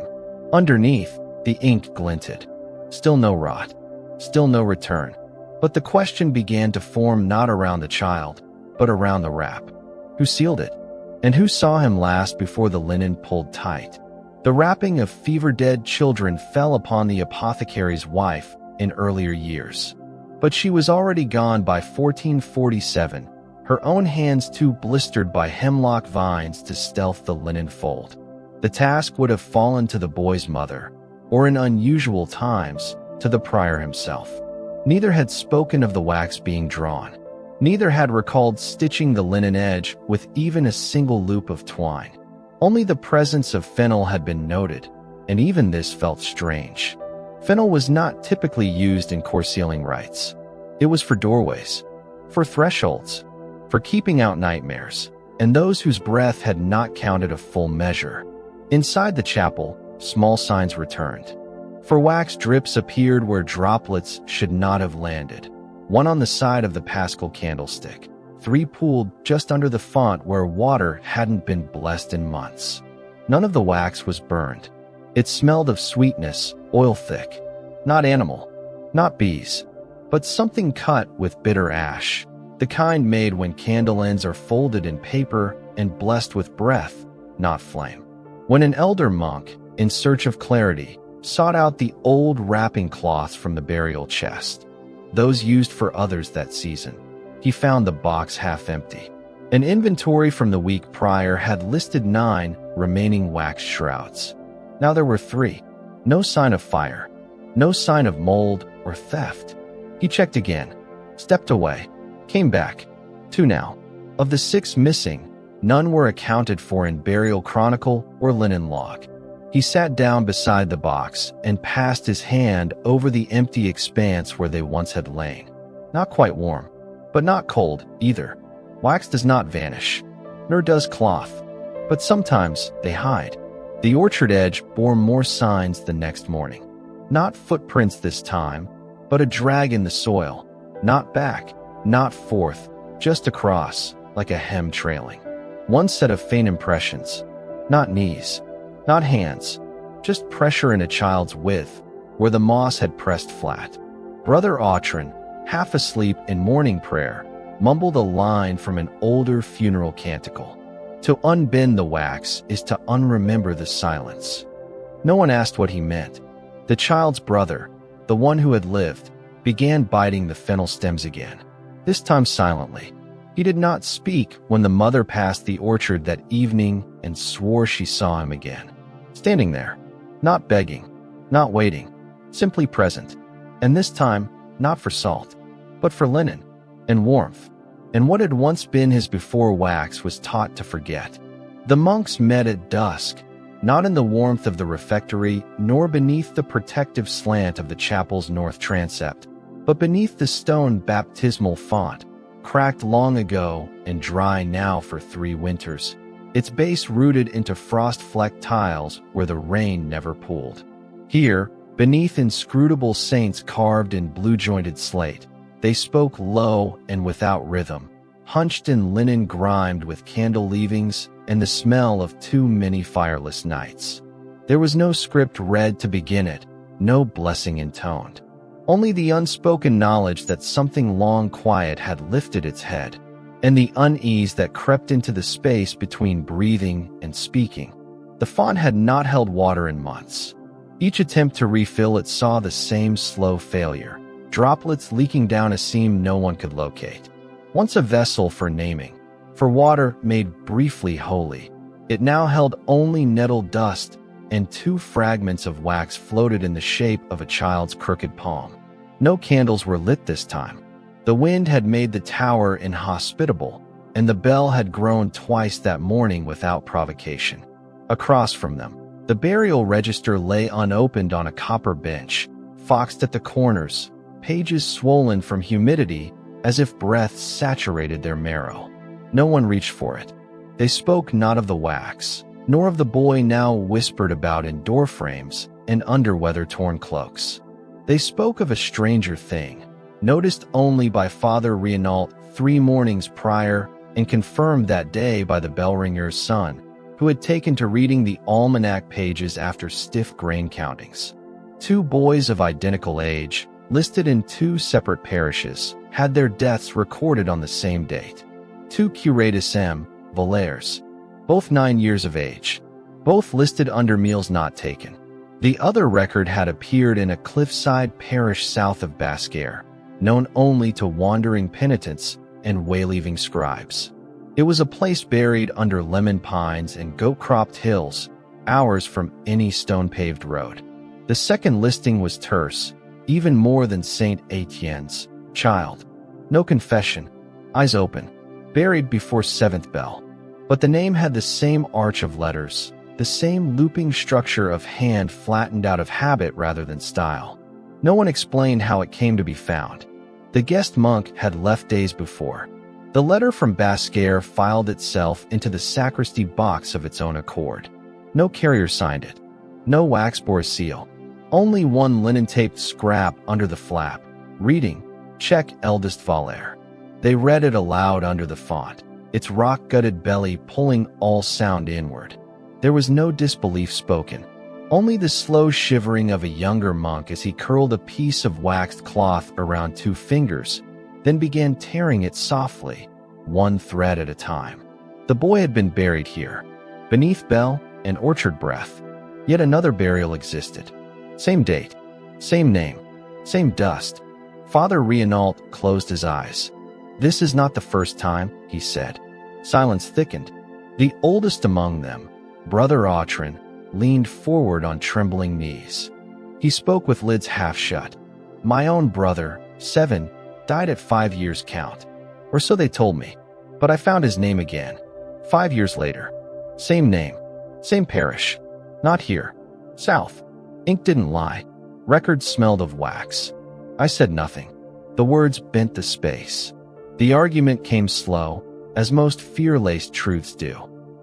Underneath, the ink glinted. Still no rot. Still no return. But the question began to form not around the child, but around the wrap? Who sealed it? And who saw him last before the linen pulled tight? The wrapping of fever-dead children fell upon the apothecary's wife in earlier years. But she was already gone by 1447, her own hands too blistered by hemlock vines to stealth the linen fold. The task would have fallen to the boy's mother, or in unusual times, to the prior himself. Neither had spoken of the wax being drawn. Neither had recalled stitching the linen edge with even a single loop of twine. Only the presence of fennel had been noted, and even this felt strange. Fennel was not typically used in core-sealing rites. It was for doorways, for thresholds, for keeping out nightmares, and those whose breath had not counted a full measure. Inside the chapel, small signs returned. For wax drips appeared where droplets should not have landed. One on the side of the paschal candlestick, 3 pooled just under the font where water hadn't been blessed in months. None of the wax was burned. It smelled of sweetness, oil thick. Not animal, not bees, but something cut with bitter ash, the kind made when candle ends are folded in paper and blessed with breath, not flame. When an elder monk, in search of clarity, sought out the old wrapping cloths from the burial chest, those used for others that season, he found the box half empty. An inventory from the week prior had listed 9 remaining wax shrouds. Now there were 3. No sign of fire. No sign of mold or theft. He checked again, stepped away, came back. 2 now. Of the 6 missing, none were accounted for in burial chronicle or linen log. He sat down beside the box and passed his hand over the empty expanse where they once had lain. Not quite warm, but not cold either. Wax does not vanish, nor does cloth, but sometimes they hide. The orchard edge bore more signs the next morning. Not footprints this time, but a drag in the soil. Not back, not forth, just across, like a hem trailing. One set of faint impressions. Not knees, not hands, just pressure in a child's width, where the moss had pressed flat. Brother Autran, half asleep in morning prayer, mumbled a line from an older funeral canticle. To unbend the wax is to unremember the silence. No one asked what he meant. The child's brother, the one who had lived, began biting the fennel stems again, this time silently. He did not speak when the mother passed the orchard that evening and swore she saw him again. Standing there, not begging, not waiting, simply present. And this time, not for salt, but for linen and warmth. And what had once been his before wax was taught to forget. The monks met at dusk, not in the warmth of the refectory, nor beneath the protective slant of the chapel's north transept, but beneath the stone baptismal font, cracked long ago and dry now for 3 winters, its base rooted into frost-flecked tiles where the rain never pooled. Here, beneath inscrutable saints carved in blue-jointed slate, they spoke low and without rhythm, hunched in linen grimed with candle leavings and the smell of too many fireless nights. There was no script read to begin it, no blessing intoned. Only the unspoken knowledge that something long quiet had lifted its head, and the unease that crept into the space between breathing and speaking. The font had not held water in months. Each attempt to refill it saw the same slow failure, droplets leaking down a seam no one could locate. Once a vessel for naming, for water made briefly holy, it now held only nettled dust, and 2 fragments of wax floated in the shape of a child's crooked palm. No candles were lit this time. The wind had made the tower inhospitable, and the bell had grown twice that morning without provocation. Across from them, the burial register lay unopened on a copper bench, foxed at the corners, pages swollen from humidity as if breath saturated their marrow. No one reached for it. They spoke not of the wax, nor of the boy now whispered about in door frames and under weather-torn cloaks. They spoke of a stranger thing, noticed only by Father Reinault 3 mornings prior and confirmed that day by the bellringer's son, who had taken to reading the almanac pages after stiff grain countings. 2 boys of identical age, listed in 2 separate parishes, had their deaths recorded on the same date. 2 curatus M. Valères, both 9 years of age, both listed under meals not taken. The other record had appeared in a cliffside parish south of Basquer, known only to wandering penitents and way-leaving scribes. It was a place buried under lemon pines and goat-cropped hills, hours from any stone-paved road. The second listing was terse, even more than Saint Etienne's. Child. No confession. Eyes open. Buried before 7th bell. But the name had the same arch of letters, the same looping structure of hand flattened out of habit rather than style. No one explained how it came to be found. The guest monk had left days before. The letter from Basquer filed itself into the sacristy box of its own accord. No carrier signed it. No wax bore seal. Only one linen-taped scrap under the flap, reading, "Check eldest Valère." They read it aloud under the font, its rock-gutted belly pulling all sound inward. There was no disbelief spoken, only the slow shivering of a younger monk as he curled a piece of waxed cloth around 2 fingers, then began tearing it softly, one thread at a time. The boy had been buried here, beneath bell and orchard breath. Yet another burial existed. Same date, same name, same dust. Father Reinault closed his eyes. "This is not the first time," he said. Silence thickened. The oldest among them, Brother Autrin, leaned forward on trembling knees. He spoke with lids half shut. "My own brother, 7, died at 5 years count. Or so they told me. But I found his name again. 5 years later. Same name. Same parish. Not here. South. Ink didn't lie. Records smelled of wax." I said nothing. The words bent the space. The argument came slow, as most fear-laced truths do.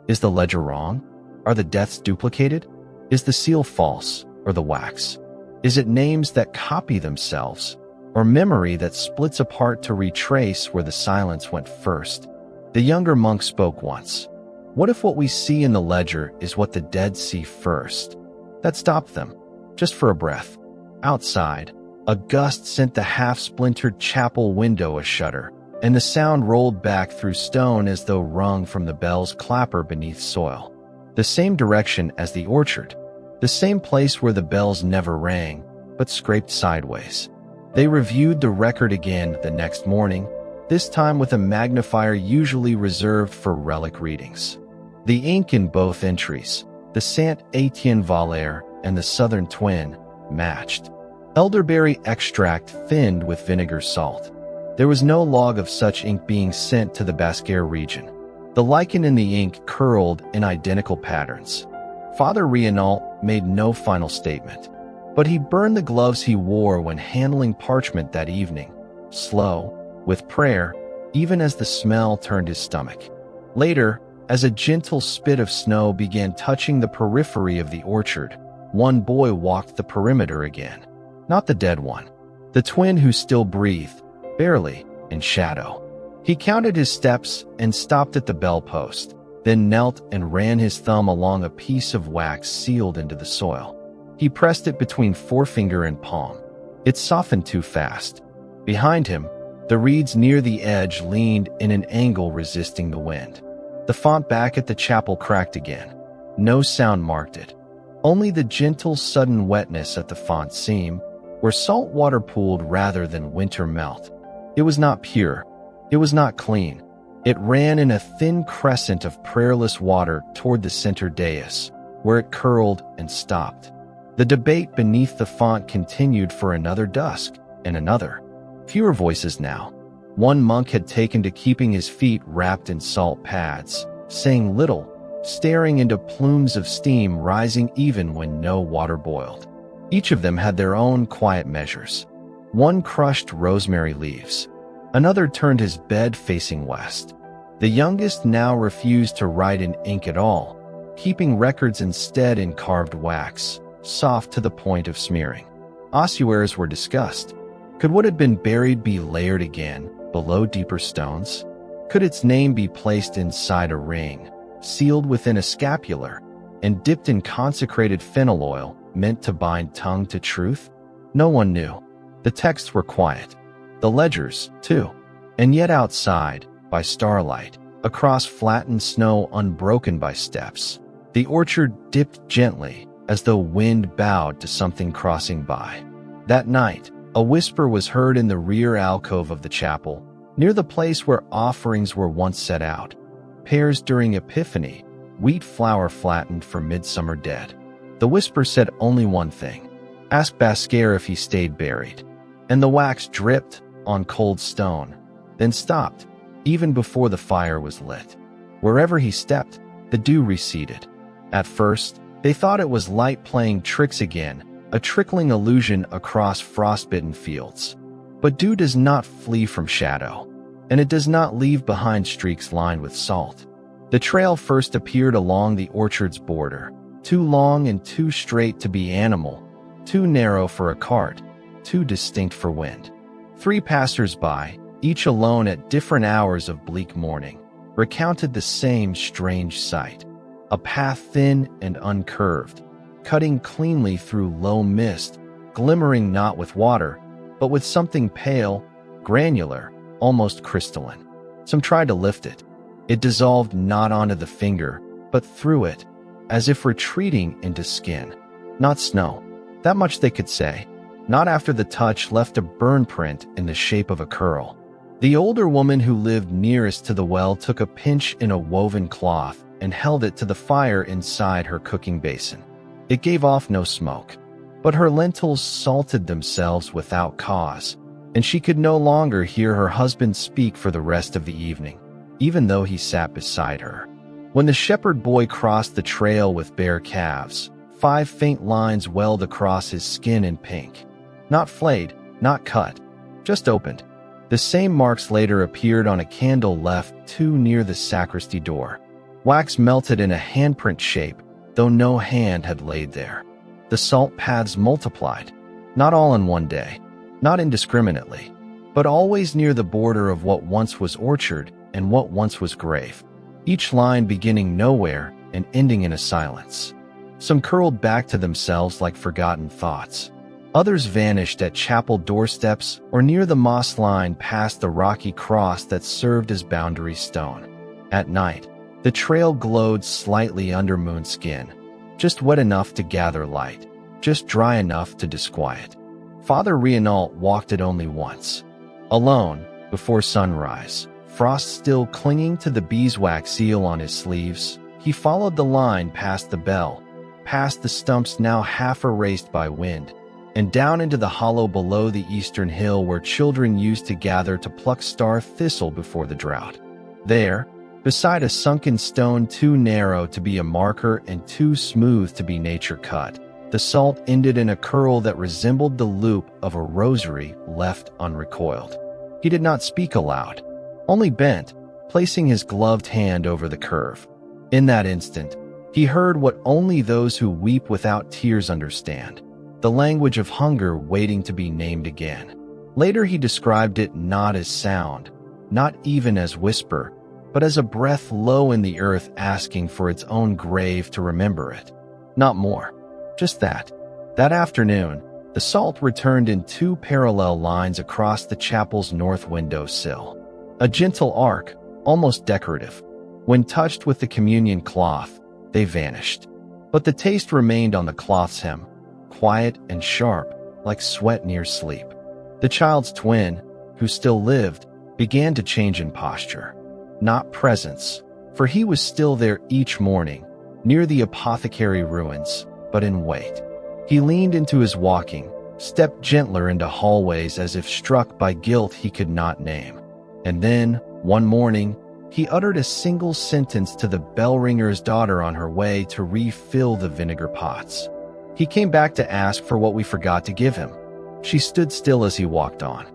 Is the ledger wrong? Are the deaths duplicated? Is the seal false, or the wax? Is it names that copy themselves, or memory that splits apart to retrace where the silence went first? The younger monk spoke once. "What if what we see in the ledger is what the dead see first?" That stopped them, just for a breath. Outside, a gust sent the half-splintered chapel window a shudder, and the sound rolled back through stone as though wrung from the bell's clapper beneath soil. The same direction as the orchard, the same place where the bells never rang, but scraped sideways. They reviewed the record again the next morning, this time with a magnifier usually reserved for relic readings. The ink in both entries, the Saint Etienne Valère and the southern twin, matched. Elderberry extract thinned with vinegar salt. There was no log of such ink being sent to the Basquer region. The lichen in the ink curled in identical patterns. Father Reinault made no final statement, but he burned the gloves he wore when handling parchment that evening, slow, with prayer, even as the smell turned his stomach. Later, as a gentle spit of snow began touching the periphery of the orchard, one boy walked the perimeter again. Not the dead one. The twin who still breathed, barely, in shadow. He counted his steps and stopped at the bell post, then knelt and ran his thumb along a piece of wax sealed into the soil. He pressed it between forefinger and palm. It softened too fast. Behind him, the reeds near the edge leaned in an angle resisting the wind. The font back at the chapel cracked again. No sound marked it. Only the gentle, sudden wetness at the font seam, where salt water pooled rather than winter melt. It was not pure. It was not clean. It ran in a thin crescent of prayerless water toward the center dais, where it curled and stopped. The debate beneath the font continued for another dusk, and another. Fewer voices now. One monk had taken to keeping his feet wrapped in salt pads, saying little, staring into plumes of steam rising even when no water boiled. Each of them had their own quiet measures. One crushed rosemary leaves. Another turned his bed facing west. The youngest now refused to write in ink at all, keeping records instead in carved wax, soft to the point of smearing. Ossuaries were discussed. Could what had been buried be layered again, below deeper stones? Could its name be placed inside a ring, sealed within a scapular, and dipped in consecrated fennel oil, meant to bind tongue to truth? No one knew. The texts were quiet. The ledgers, too. And yet outside, by starlight, across flattened snow unbroken by steps. The orchard dipped gently, as though wind bowed to something crossing by. That night, a whisper was heard in the rear alcove of the chapel, near the place where offerings were once set out. Pears during Epiphany, wheat flour flattened for midsummer dead. The whisper said only one thing: ask Basquiat if he stayed buried. And the wax dripped on cold stone, then stopped, even before the fire was lit. Wherever he stepped, the dew receded. At first, they thought it was light playing tricks again, a trickling illusion across frostbitten fields. But dew does not flee from shadow, and it does not leave behind streaks lined with salt. The trail first appeared along the orchard's border, too long and too straight to be animal, too narrow for a cart, too distinct for wind. 3 passers-by, each alone at different hours of bleak morning, recounted the same strange sight: a path thin and uncurved, cutting cleanly through low mist, glimmering not with water, but with something pale, granular, almost crystalline. Some tried to lift it. It dissolved not onto the finger, but through it, as if retreating into skin. Not snow. That much they could say. Not after the touch left a burn print in the shape of a curl. The older woman who lived nearest to the well took a pinch in a woven cloth and held it to the fire inside her cooking basin. It gave off no smoke, but her lentils salted themselves without cause, and she could no longer hear her husband speak for the rest of the evening, even though he sat beside her. When the shepherd boy crossed the trail with bare calves, 5 faint lines welled across his skin in pink. Not flayed, not cut, just opened. The same marks later appeared on a candle left too near the sacristy door. Wax melted in a handprint shape, though no hand had laid there. The salt paths multiplied, not all in one day, not indiscriminately, but always near the border of what once was orchard and what once was grave, each line beginning nowhere and ending in a silence. Some curled back to themselves like forgotten thoughts. Others vanished at chapel doorsteps or near the moss line past the rocky cross that served as boundary stone. At night, the trail glowed slightly under moonskin, just wet enough to gather light, just dry enough to disquiet. Father Rienault walked it only once. Alone, before sunrise, frost still clinging to the beeswax seal on his sleeves, he followed the line past the bell, past the stumps now half erased by wind, and down into the hollow below the eastern hill where children used to gather to pluck star thistle before the drought. There, beside a sunken stone too narrow to be a marker and too smooth to be nature-cut, the salt ended in a curl that resembled the loop of a rosary left unrecoiled. He did not speak aloud, only bent, placing his gloved hand over the curve. In that instant, he heard what only those who weep without tears understand: the language of hunger waiting to be named again. Later he described it not as sound, not even as whisper, but as a breath low in the earth asking for its own grave to remember it. Not more. Just that. That afternoon, the salt returned in 2 parallel lines across the chapel's north window sill. A gentle arc, almost decorative. When touched with the communion cloth, they vanished. But the taste remained on the cloth's hem, quiet and sharp, like sweat near sleep. The child's twin, who still lived, began to change in posture. Not presence, for he was still there each morning, near the apothecary ruins, but in weight. He leaned into his walking, stepped gentler into hallways as if struck by guilt he could not name. And then, one morning, he uttered a single sentence to the bell-ringer's daughter on her way to refill the vinegar pots. He came back to ask for what we forgot to give him. She stood still as he walked on.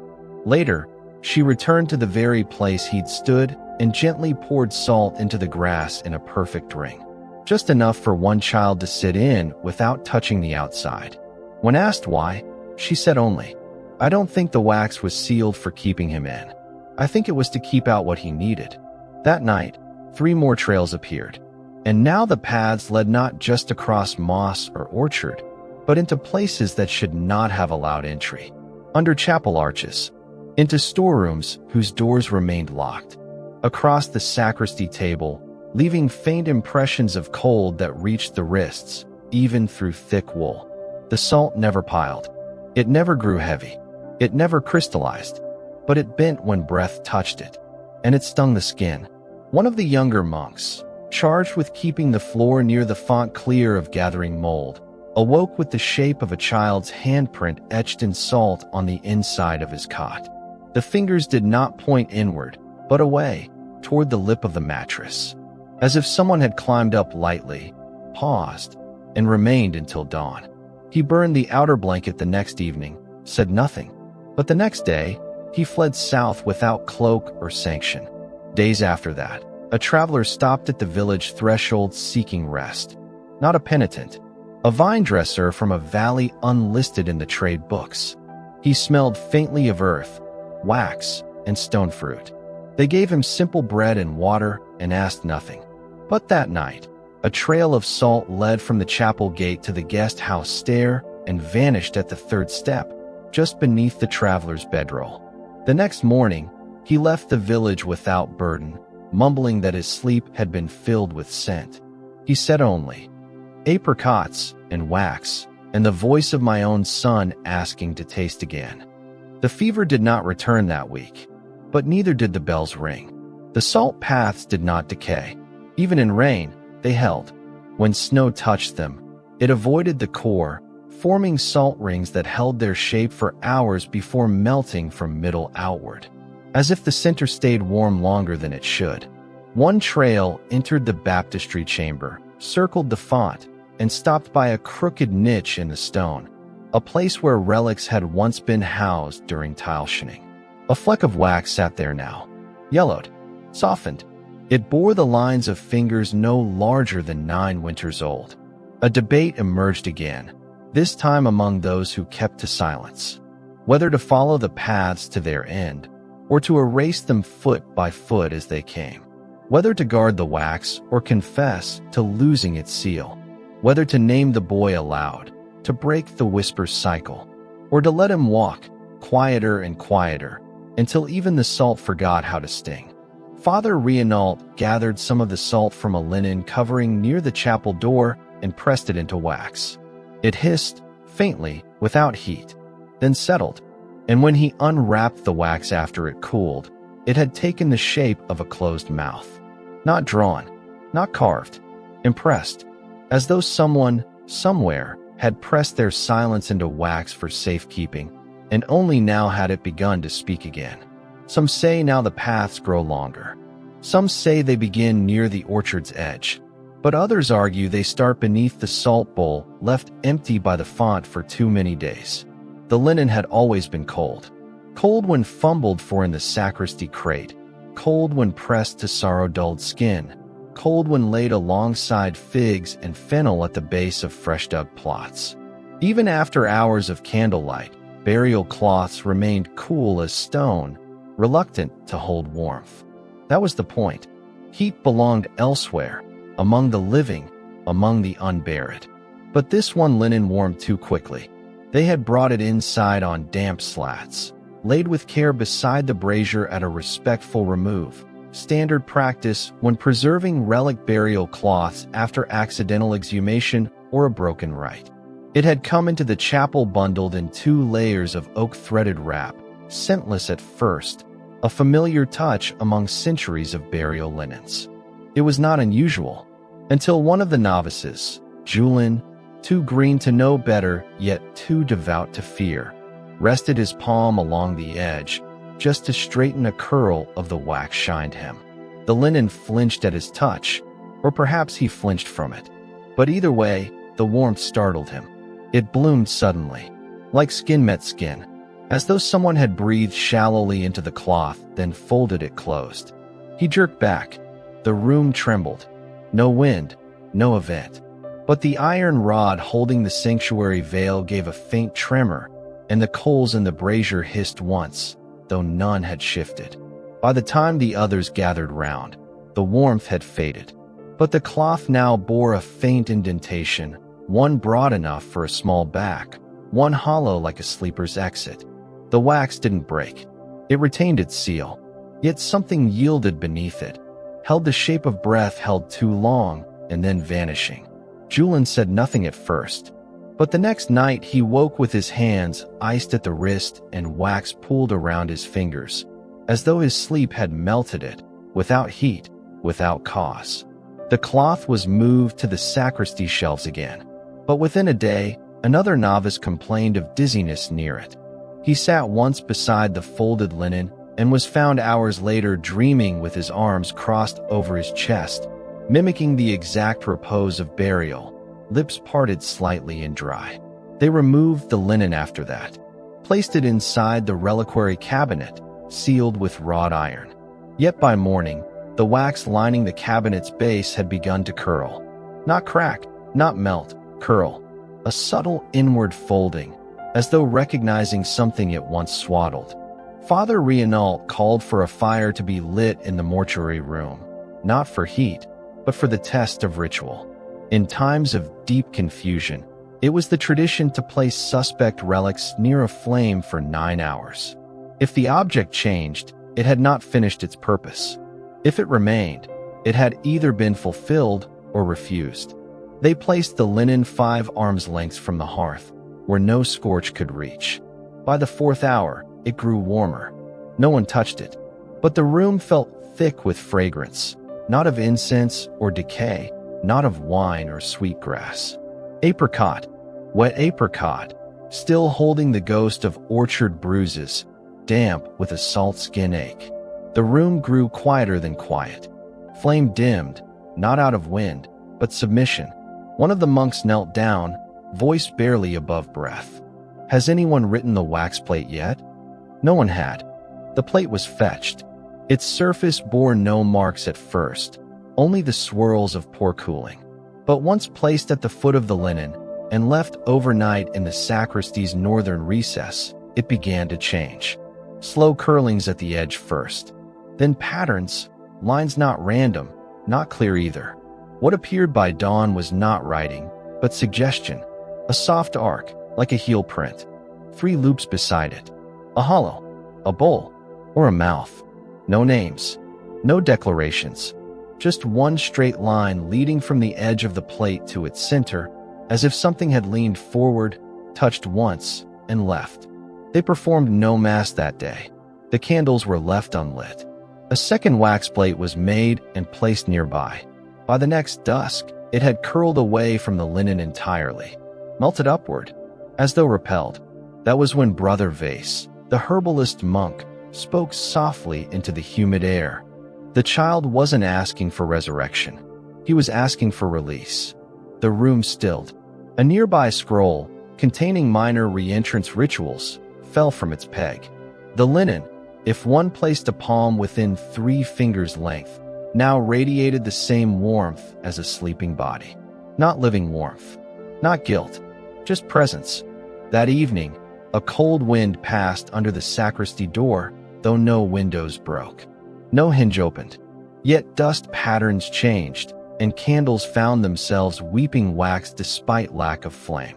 Later, she returned to the very place he'd stood and gently poured salt into the grass in a perfect ring. Just enough for one child to sit in without touching the outside. When asked why, she said only, "I don't think the wax was sealed for keeping him in. I think it was to keep out what he needed." That night, 3 more trails appeared. And now the paths led not just across moss or orchard, but into places that should not have allowed entry. Under chapel arches, into storerooms whose doors remained locked, across the sacristy table, leaving faint impressions of cold that reached the wrists, even through thick wool. The salt never piled. It never grew heavy. It never crystallized. But it bent when breath touched it, and it stung the skin. One of the younger monks, charged with keeping the floor near the font clear of gathering mold, awoke with the shape of a child's handprint etched in salt on the inside of his cot. The fingers did not point inward, but away, toward the lip of the mattress, as if someone had climbed up lightly, paused, and remained until dawn. He burned the outer blanket the next evening, said nothing. But the next day, he fled south without cloak or sanction. Days after that, a traveler stopped at the village threshold seeking rest. Not a penitent, a vine dresser from a valley unlisted in the trade books. He smelled faintly of earth, wax, and stone fruit. They gave him simple bread and water and asked nothing. But that night, a trail of salt led from the chapel gate to the guest house stair and vanished at the third step, just beneath the traveler's bedroll. The next morning, he left the village without burden, mumbling that his sleep had been filled with scent. He said only, "Apricots and wax, and the voice of my own son asking to taste again." The fever did not return that week, but neither did the bells ring. The salt paths did not decay. Even in rain, they held. When snow touched them, it avoided the core, forming salt rings that held their shape for hours before melting from middle outward, as if the center stayed warm longer than it should. One trail entered the baptistry chamber, circled the font, and stopped by a crooked niche in the stone, a place where relics had once been housed during tileshooning. A fleck of wax sat there now, yellowed, softened. It bore the lines of fingers no larger than 9 winters old. A debate emerged again, this time among those who kept to silence, whether to follow the paths to their end, or to erase them foot by foot as they came, whether to guard the wax or confess to losing its seal, whether to name the boy aloud, to break the whisper cycle, or to let him walk, quieter and quieter, until even the salt forgot how to sting. Father Reinault gathered some of the salt from a linen covering near the chapel door and pressed it into wax. It hissed, faintly, without heat, then settled, and when he unwrapped the wax after it cooled, it had taken the shape of a closed mouth. Not drawn, not carved, impressed, as though someone, somewhere, had pressed their silence into wax for safekeeping, and only now had it begun to speak again. Some say now the paths grow longer. Some say they begin near the orchard's edge. But others argue they start beneath the salt bowl left empty by the font for too many days. The linen had always been cold. Cold when fumbled for in the sacristy crate. Cold when pressed to sorrow-dulled skin. Cold when laid alongside figs and fennel at the base of fresh-dug plots. Even after hours of candlelight, burial cloths remained cool as stone, reluctant to hold warmth. That was the point. Heat belonged elsewhere, among the living, among the unburied. But this one linen warmed too quickly. They had brought it inside on damp slats, laid with care beside the brazier at a respectful remove, standard practice when preserving relic burial cloths after accidental exhumation or a broken rite. It had come into the chapel bundled in 2 layers of oak-threaded wrap, scentless at first, a familiar touch among centuries of burial linens. It was not unusual, until one of the novices, Julien, too green to know better yet too devout to fear, rested his palm along the edge, just to straighten a curl of the wax shined him. The linen flinched at his touch, or perhaps he flinched from it. But either way, the warmth startled him. It bloomed suddenly, like skin met skin, as though someone had breathed shallowly into the cloth, then folded it closed. He jerked back. The room trembled. No wind, no event. But the iron rod holding the sanctuary veil gave a faint tremor, and the coals in the brazier hissed once, though none had shifted. By the time the others gathered round, the warmth had faded. But the cloth now bore a faint indentation, one broad enough for a small back, one hollow like a sleeper's exit. The wax didn't break. It retained its seal. Yet something yielded beneath it, held the shape of breath held too long, and then vanishing. Julian said nothing at first, but the next night he woke with his hands iced at the wrist and wax pulled around his fingers, as though his sleep had melted it, without heat, without cause. The cloth was moved to the sacristy shelves again, but within a day, another novice complained of dizziness near it. He sat once beside the folded linen and was found hours later dreaming with his arms crossed over his chest, mimicking the exact repose of burial, lips parted slightly and dry. They removed the linen after that, placed it inside the reliquary cabinet, sealed with wrought iron. Yet by morning, the wax lining the cabinet's base had begun to curl. Not crack, not melt, curl. A subtle inward folding, as though recognizing something it once swaddled. Father Reinault called for a fire to be lit in the mortuary room, not for heat, but for the test of ritual. In times of deep confusion, it was the tradition to place suspect relics near a flame for 9 hours. If the object changed, it had not finished its purpose. If it remained, it had either been fulfilled or refused. They placed the linen 5 arms lengths from the hearth, where no scorch could reach. By the 4th hour, it grew warmer. No one touched it, but the room felt thick with fragrance, not of incense or decay, not of wine or sweetgrass. Apricot, wet apricot, still holding the ghost of orchard bruises, damp with a salt skin ache. The room grew quieter than quiet. Flame dimmed, not out of wind, but submission. One of the monks knelt down, voice barely above breath. "Has anyone written the wax plate yet?" No one had. The plate was fetched. Its surface bore no marks at first, only the swirls of poor cooling. But once placed at the foot of the linen and left overnight in the sacristy's northern recess, it began to change. Slow curlings at the edge first, then patterns, lines not random, not clear either. What appeared by dawn was not writing, but suggestion. A soft arc, like a heel print. 3 loops beside it. A hollow, a bowl, or a mouth. No names, no declarations. Just one straight line leading from the edge of the plate to its center, as if something had leaned forward, touched once, and left. They performed no mass that day. The candles were left unlit. A second wax plate was made and placed nearby. By the next dusk, it had curled away from the linen entirely, melted upward, as though repelled. That was when Brother Vase, the herbalist monk, spoke softly into the humid air. The child wasn't asking for resurrection. He was asking for release. The room stilled. A nearby scroll, containing minor re-entrance rituals, fell from its peg. The linen, if one placed a palm within 3 fingers' length, now radiated the same warmth as a sleeping body. Not living warmth, not guilt, just presence. That evening, a cold wind passed under the sacristy door, though no windows broke. No hinge opened. Yet dust patterns changed, and candles found themselves weeping wax despite lack of flame.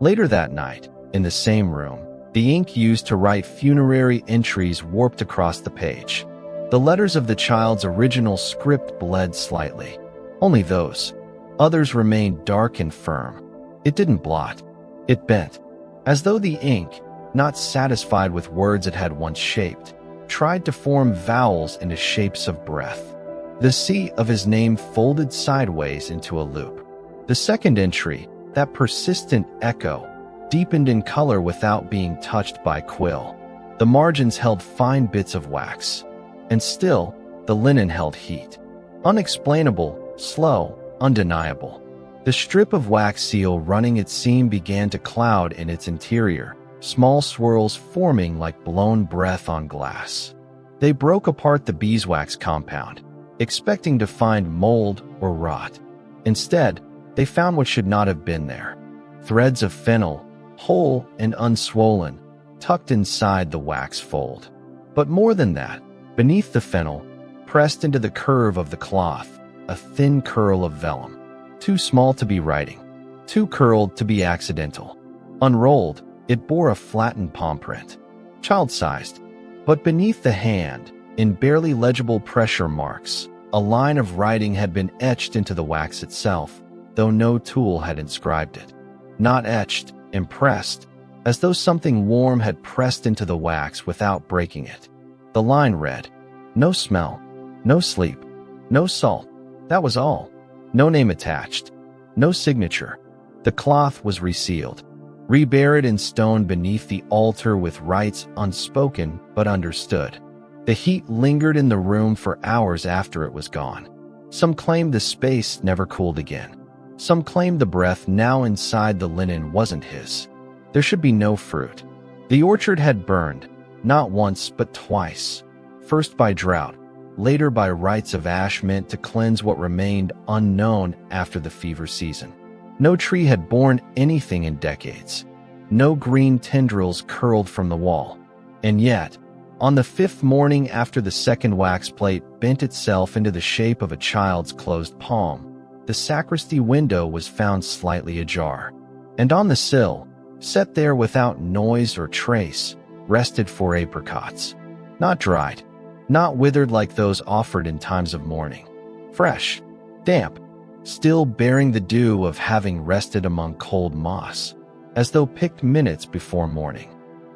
Later that night, in the same room, the ink used to write funerary entries warped across the page. The letters of the child's original script bled slightly. Only those. Others remained dark and firm. It didn't blot. It bent, as though the ink, not satisfied with words it had once shaped, tried to form vowels into shapes of breath. The C of his name folded sideways into a loop. The second entry, that persistent echo, deepened in color without being touched by quill. The margins held fine bits of wax. And still, the linen held heat. Unexplainable, slow, undeniable. The strip of wax seal running its seam began to cloud in its interior, small swirls forming like blown breath on glass. They broke apart the beeswax compound, expecting to find mold or rot. Instead, they found what should not have been there. Threads of fennel, whole and unswollen, tucked inside the wax fold. But more than that, beneath the fennel, pressed into the curve of the cloth, a thin curl of vellum. Too small to be writing, too curled to be accidental. Unrolled, it bore a flattened palm print, child-sized. But beneath the hand, In barely legible pressure marks, a line of writing had been etched into the wax itself, though no tool had inscribed it. Not etched, impressed, as though something warm had pressed into the wax without breaking it. The line read, "No smell, no sleep, no salt." That was all. No name attached. No signature. The cloth was resealed, reburied in stone beneath the altar with rites unspoken but understood. The heat lingered in the room for hours after it was gone. Some claimed the space never cooled again. Some claimed the breath now inside the linen wasn't his. There should be no fruit. The orchard had burned, not once but twice. First by drought, later by rites of ash meant to cleanse what remained unknown after the fever season. No tree had borne anything in decades. No green tendrils curled from the wall. And yet, on the fifth morning after the second wax plate bent itself into the shape of a child's closed palm, the sacristy window was found slightly ajar. And on the sill, set there without noise or trace, rested 4 apricots. Not dried, not withered like those offered in times of mourning. Fresh, damp, still bearing the dew of having rested among cold moss, as though picked minutes before morning,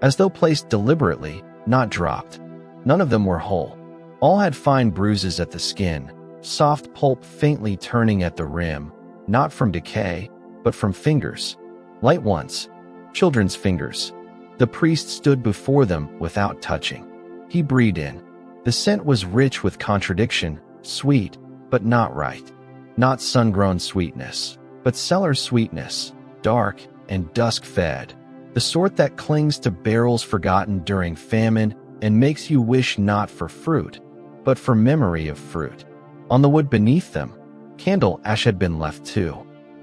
as though placed deliberately, not dropped. None of them were whole. All had fine bruises at the skin, soft pulp faintly turning at the rim, not from decay, but from fingers. Light ones, children's fingers. The priest stood before them without touching. He breathed in. The scent was rich with contradiction, sweet, but not right. Not sun-grown sweetness, but cellar sweetness, dark and dusk-fed. The sort that clings to barrels forgotten during famine and makes you wish not for fruit, but for memory of fruit. On the wood beneath them, candle ash had been left too,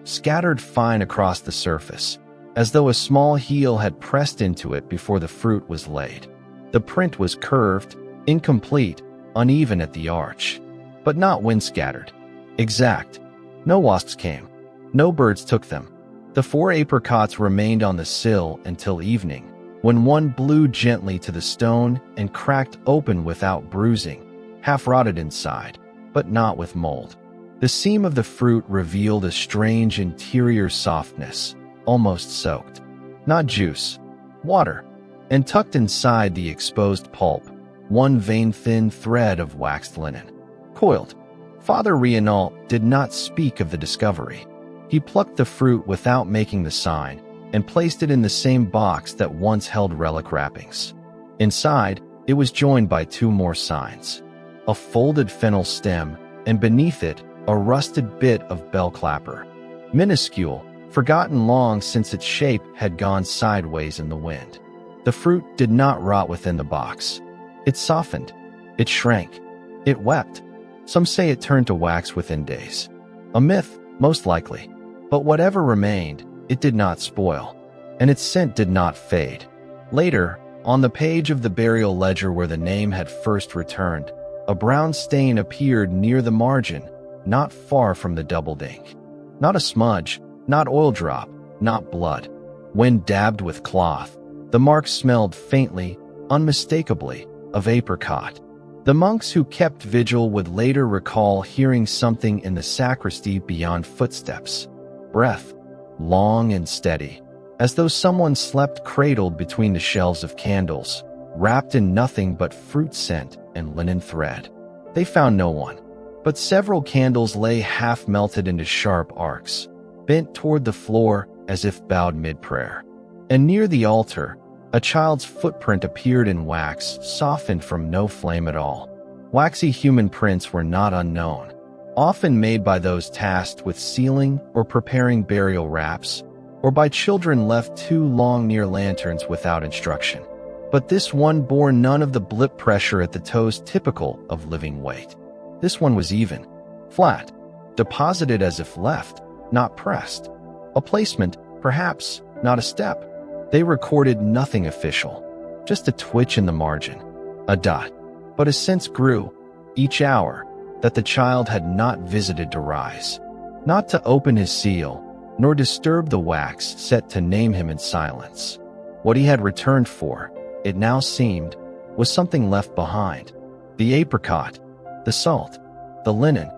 scattered fine across the surface, as though a small heel had pressed into it before the fruit was laid. The print was curved, incomplete, uneven at the arch, but not wind-scattered. Exact. No wasps came. No birds took them. The 4 apricots remained on the sill until evening, when one blew gently to the stone and cracked open without bruising, half-rotted inside, but not with mold. The seam of the fruit revealed a strange interior softness, almost soaked. Not juice, water. And tucked inside the exposed pulp, one vein-thin thread of waxed linen. Coiled. Father Rienal did not speak of the discovery. He plucked the fruit without making the sign and placed it in the same box that once held relic wrappings. Inside, it was joined by 2 more signs. A folded fennel stem, and beneath it, a rusted bit of bell clapper. Minuscule, forgotten long since its shape had gone sideways in the wind. The fruit did not rot within the box. It softened. It shrank. It wept. Some say it turned to wax within days. A myth, most likely. But whatever remained, it did not spoil, and its scent did not fade. Later, on the page of the burial ledger where the name had first returned, a brown stain appeared near the margin, not far from the doubled ink. Not a smudge, not oil drop, not blood. When dabbed with cloth, the mark smelled faintly, unmistakably, of apricot. The monks who kept vigil would later recall hearing something in the sacristy beyond footsteps. Breath, long and steady, as though someone slept cradled between the shelves of candles, wrapped in nothing but fruit scent and linen thread. They found no one, but several candles lay half-melted into sharp arcs, bent toward the floor as if bowed mid-prayer. And near the altar, a child's footprint appeared in wax, softened from no flame at all. Waxy human prints were not unknown, often made by those tasked with sealing or preparing burial wraps, or by children left too long near lanterns without instruction. But this one bore none of the blip pressure at the toes typical of living weight. This one was even, flat, deposited as if left, not pressed. A placement, perhaps, not a step. They recorded nothing official, just a twitch in the margin, a dot. But a sense grew, each hour, that the child had not visited to rise, not to open his seal, nor disturb the wax set to name him in silence. What he had returned for, it now seemed, was something left behind, The apricot, the salt, the linen.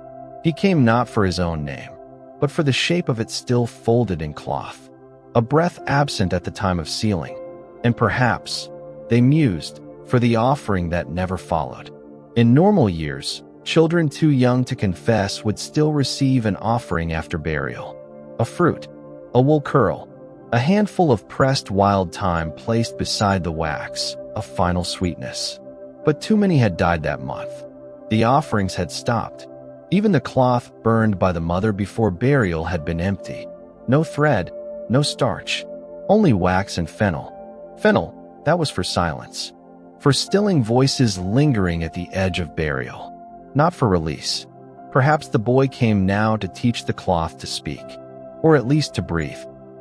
He came not for his own name, but for the shape of it still folded in cloth, a breath absent at the time of sealing, and perhaps, they mused, for the offering that never followed. In normal years, children too young to confess would still receive an offering after burial. A fruit, a wool curl, a handful of pressed wild thyme placed beside the wax, a final sweetness. But too many had died that month. The offerings had stopped. Even the cloth burned by the mother before burial had been empty. No thread, no starch, only wax and fennel. Fennel, that was for silence, for stilling voices lingering at the edge of burial, not for release. Perhaps the boy came now to teach the cloth to speak, or at least to breathe.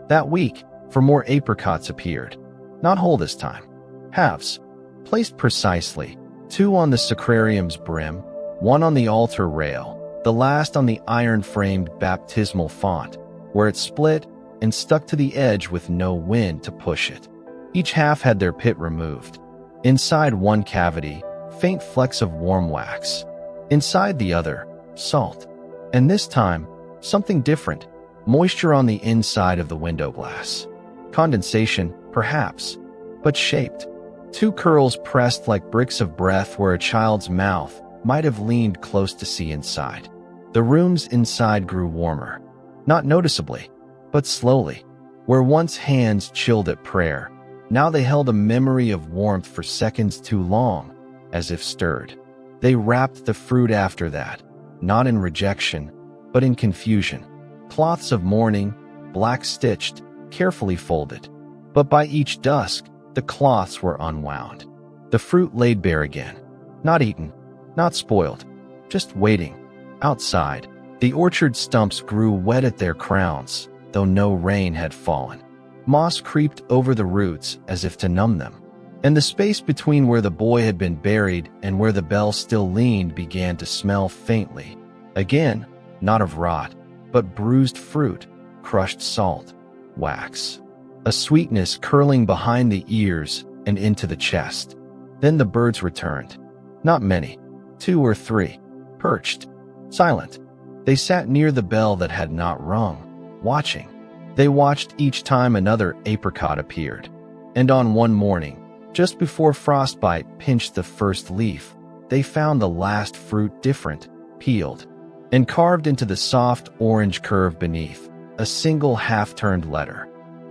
That week, for more apricots appeared, not whole this time, halves, placed precisely, 2 on the sacrarium's brim, 1 on the altar rail, the last on the iron-framed baptismal font, where it split and stuck to the edge with no wind to push it. Each half had their pit removed. Inside one cavity, faint flecks of warm wax. Inside the other, salt. And this time, something different, moisture on the inside of the window glass. Condensation, perhaps, but shaped. 2 curls pressed like bricks of breath where a child's mouth might have leaned close to see inside. The rooms inside grew warmer, not noticeably, but slowly. Where once hands chilled at prayer, now they held a memory of warmth for seconds too long, as if stirred. They wrapped the fruit after that, not in rejection, but in confusion. Cloths of mourning, black-stitched, carefully folded. But by each dusk, the cloths were unwound. The fruit laid bare again, not eaten, not spoiled, just waiting. Outside, the orchard stumps grew wet at their crowns, though no rain had fallen. Moss creeped over the roots as if to numb them, and the space between where the boy had been buried and where the bell still leaned began to smell faintly. Again, not of rot, but bruised fruit, crushed salt, wax. A sweetness curling behind the ears and into the chest. Then the birds returned. Not many, 2 or 3, perched, silent. They sat near the bell that had not rung, watching. They watched each time another apricot appeared. And on one morning, just before frostbite pinched the first leaf, they found the last fruit different, peeled, and carved into the soft orange curve beneath, a single half-turned letter.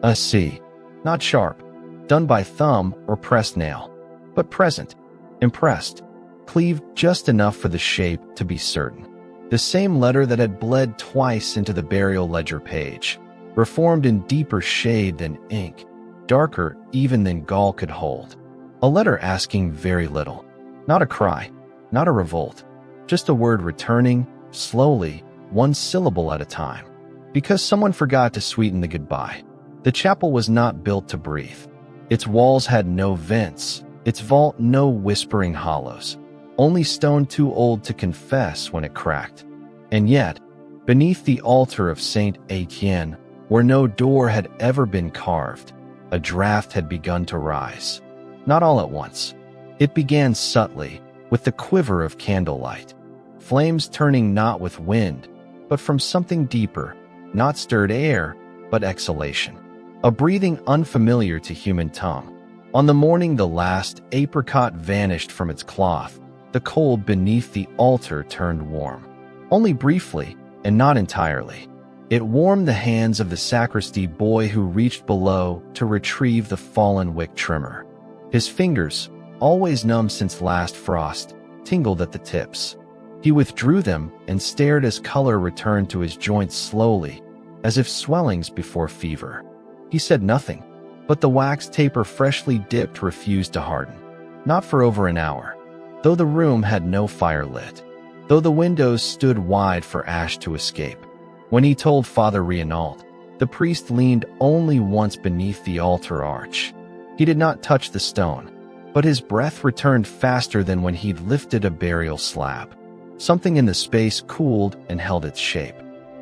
A C, not sharp, done by thumb or pressed nail, but present, impressed, cleaved just enough for the shape to be certain. The same letter that had bled twice into the burial ledger page, reformed in deeper shade than ink, darker even than gall could hold. A letter asking very little, not a cry, not a revolt, just a word returning, slowly, 1 syllable at a time, because someone forgot to sweeten the goodbye. The chapel was not built to breathe. Its walls had no vents, its vault no whispering hollows, only stone too old to confess when it cracked. And yet, beneath the altar of Saint Etienne, where no door had ever been carved, a draft had begun to rise. Not all at once. It began subtly, with the quiver of candlelight, flames turning not with wind, but from something deeper, not stirred air, but exhalation. A breathing unfamiliar to human tongue. On the morning the last apricot vanished from its cloth, the cold beneath the altar turned warm. Only briefly, and not entirely. It warmed the hands of the sacristy boy who reached below to retrieve the fallen wick trimmer. His fingers, always numb since last frost, tingled at the tips. He withdrew them and stared as color returned to his joints slowly, as if swellings before fever. He said nothing, but the wax taper freshly dipped refused to harden. Not for over an hour, though the room had no fire lit, though the windows stood wide for ash to escape. When he told Father Renault, the priest leaned only once beneath the altar arch. He did not touch the stone, but his breath returned faster than when he'd lifted a burial slab. Something in the space cooled and held its shape,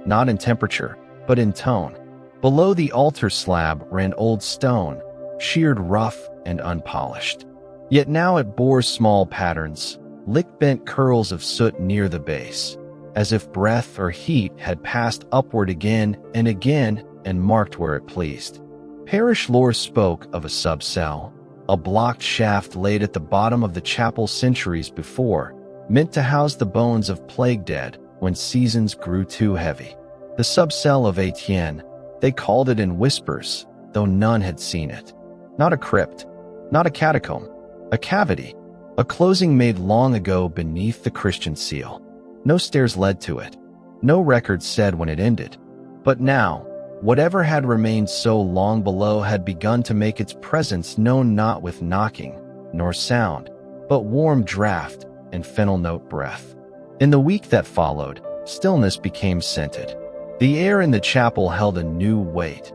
not in temperature, but in tone. Below the altar slab ran old stone, sheared rough and unpolished. Yet now it bore small patterns, licked bent curls of soot near the base, as if breath or heat had passed upward again and marked where it pleased. Parish lore spoke of a subcell, a blocked shaft laid at the bottom of the chapel centuries before, meant to house the bones of plague dead when seasons grew too heavy. The subcell of Etienne, they called it in whispers, though none had seen it. Not a crypt, not a catacomb, a cavity, a closing made long ago beneath the Christian seal. No stairs led to it. No record said when it ended. But now, whatever had remained so long below had begun to make its presence known, not with knocking, nor sound, but warm draft and fennel note breath. In the week that followed, stillness became scented. The air in the chapel held a new weight.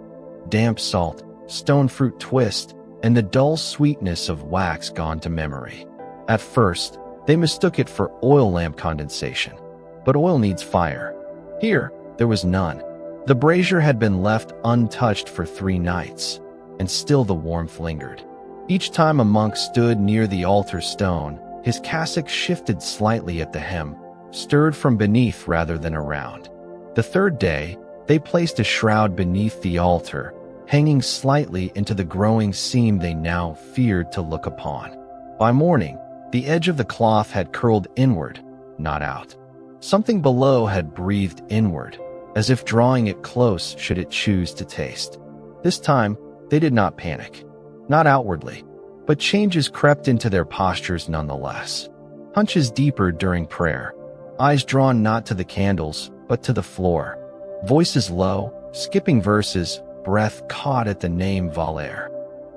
Damp salt, stone fruit twist, and the dull sweetness of wax gone to memory. At first, they mistook it for oil lamp condensation. But oil needs fire. Here, there was none. The brazier had been left untouched for 3 nights, and still the warmth lingered. Each time a monk stood near the altar stone, his cassock shifted slightly at the hem, stirred from beneath rather than around. The 3rd day, they placed a shroud beneath the altar, hanging slightly into the growing seam they now feared to look upon. By morning, the edge of the cloth had curled inward, not out. Something below had breathed inward, as if drawing it close should it choose to taste. This time, they did not panic. Not outwardly, but changes crept into their postures nonetheless. Hunches deeper during prayer, eyes drawn not to the candles, but to the floor. Voices low, skipping verses, breath caught at the name Valère.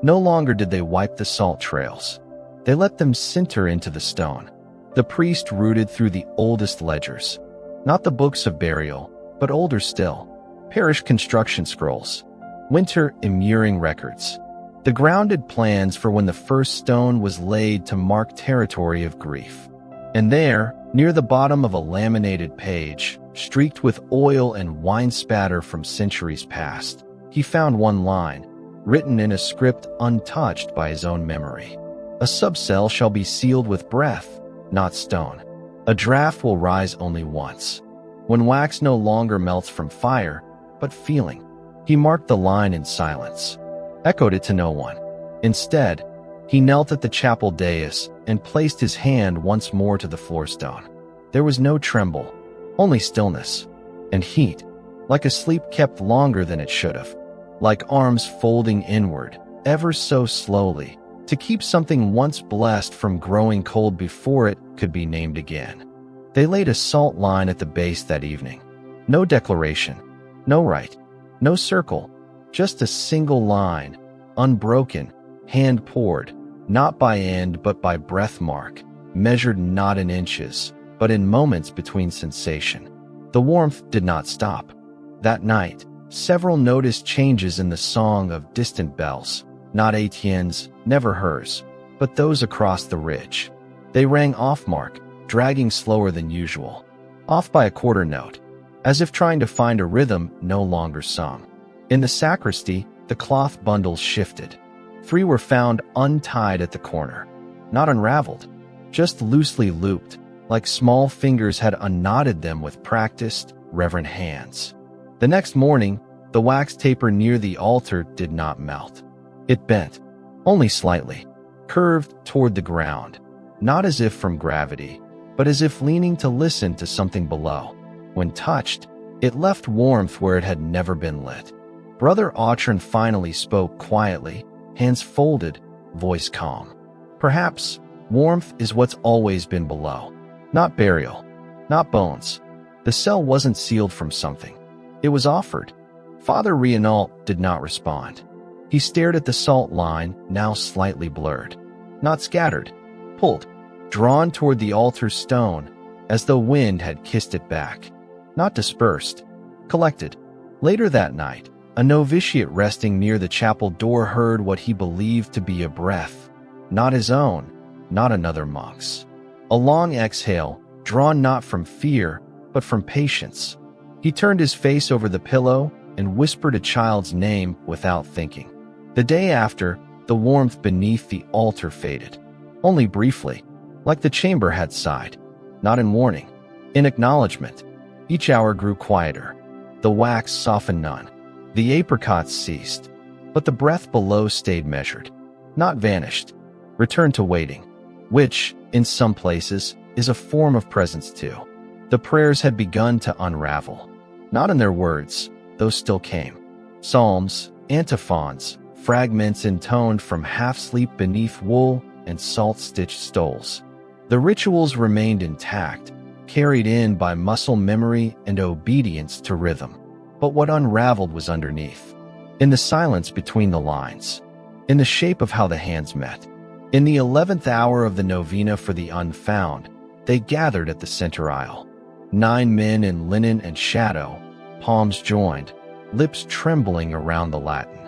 No longer did they wipe the salt trails. They let them sinter into the stone. The priest rooted through the oldest ledgers, not the books of burial, but older still, parish construction scrolls, winter immuring records, the grounded plans for when the first stone was laid to mark territory of grief. And there, near the bottom of a laminated page, streaked with oil and wine spatter from centuries past, he found one line, written in a script untouched by his own memory. A subcell shall be sealed with breath, not stone. A draft will rise only once, when wax no longer melts from fire, but feeling. He marked the line in silence, echoed it to no one. Instead, he knelt at the chapel dais and placed his hand once more to the floorstone. There was no tremble, only stillness, and heat, like a sleep kept longer than it should have, like arms folding inward, ever so slowly, to keep something once blessed from growing cold before it could be named again. They laid a salt line at the base that evening. No declaration, no rite, no circle, just a single line, unbroken, hand-poured, not by end but by breath mark, measured not in inches, but in moments between sensation. The warmth did not stop. That night, several noticed changes in the song of distant bells, not Etienne's, never hers, but those across the ridge. They rang off-mark, dragging slower than usual, off by a quarter note, as if trying to find a rhythm no longer sung. In the sacristy, the cloth bundles shifted. 3 were found untied at the corner, not unraveled, just loosely looped, like small fingers had unknotted them with practiced, reverent hands. The next morning, the wax taper near the altar did not melt. It bent, only slightly, curved toward the ground, not as if from gravity, but as if leaning to listen to something below. When touched, it left warmth where it had never been lit. Brother Autran finally spoke quietly, hands folded, voice calm. Perhaps warmth is what's always been below. Not burial, not bones. The cell wasn't sealed from something. It was offered. Father Rienault did not respond. He stared at the salt line, now slightly blurred. Not scattered, pulled, drawn toward the altar stone, as though wind had kissed it back. Not dispersed, collected. Later that night, a novitiate resting near the chapel door heard what he believed to be a breath, not his own, not another monk's. A long exhale, drawn not from fear, but from patience. He turned his face over the pillow and whispered a child's name without thinking. The day after, the warmth beneath the altar faded. Only briefly. like the chamber had sighed, not in warning, in acknowledgement. Each hour grew quieter. The wax softened none. The apricots ceased, but the breath below stayed measured, not vanished, returned to waiting, which, in some places, is a form of presence too. The prayers had begun to unravel, not in their words, those still came. Psalms, antiphons, fragments intoned from half-sleep beneath wool and salt-stitched stoles. The rituals remained intact, carried in by muscle memory and obedience to rhythm. But what unraveled was underneath, in the silence between the lines, in the shape of how the hands met. In the 11th hour of the novena for the unfound, they gathered at the center aisle. 9 men in linen and shadow, palms joined, lips trembling around the Latin.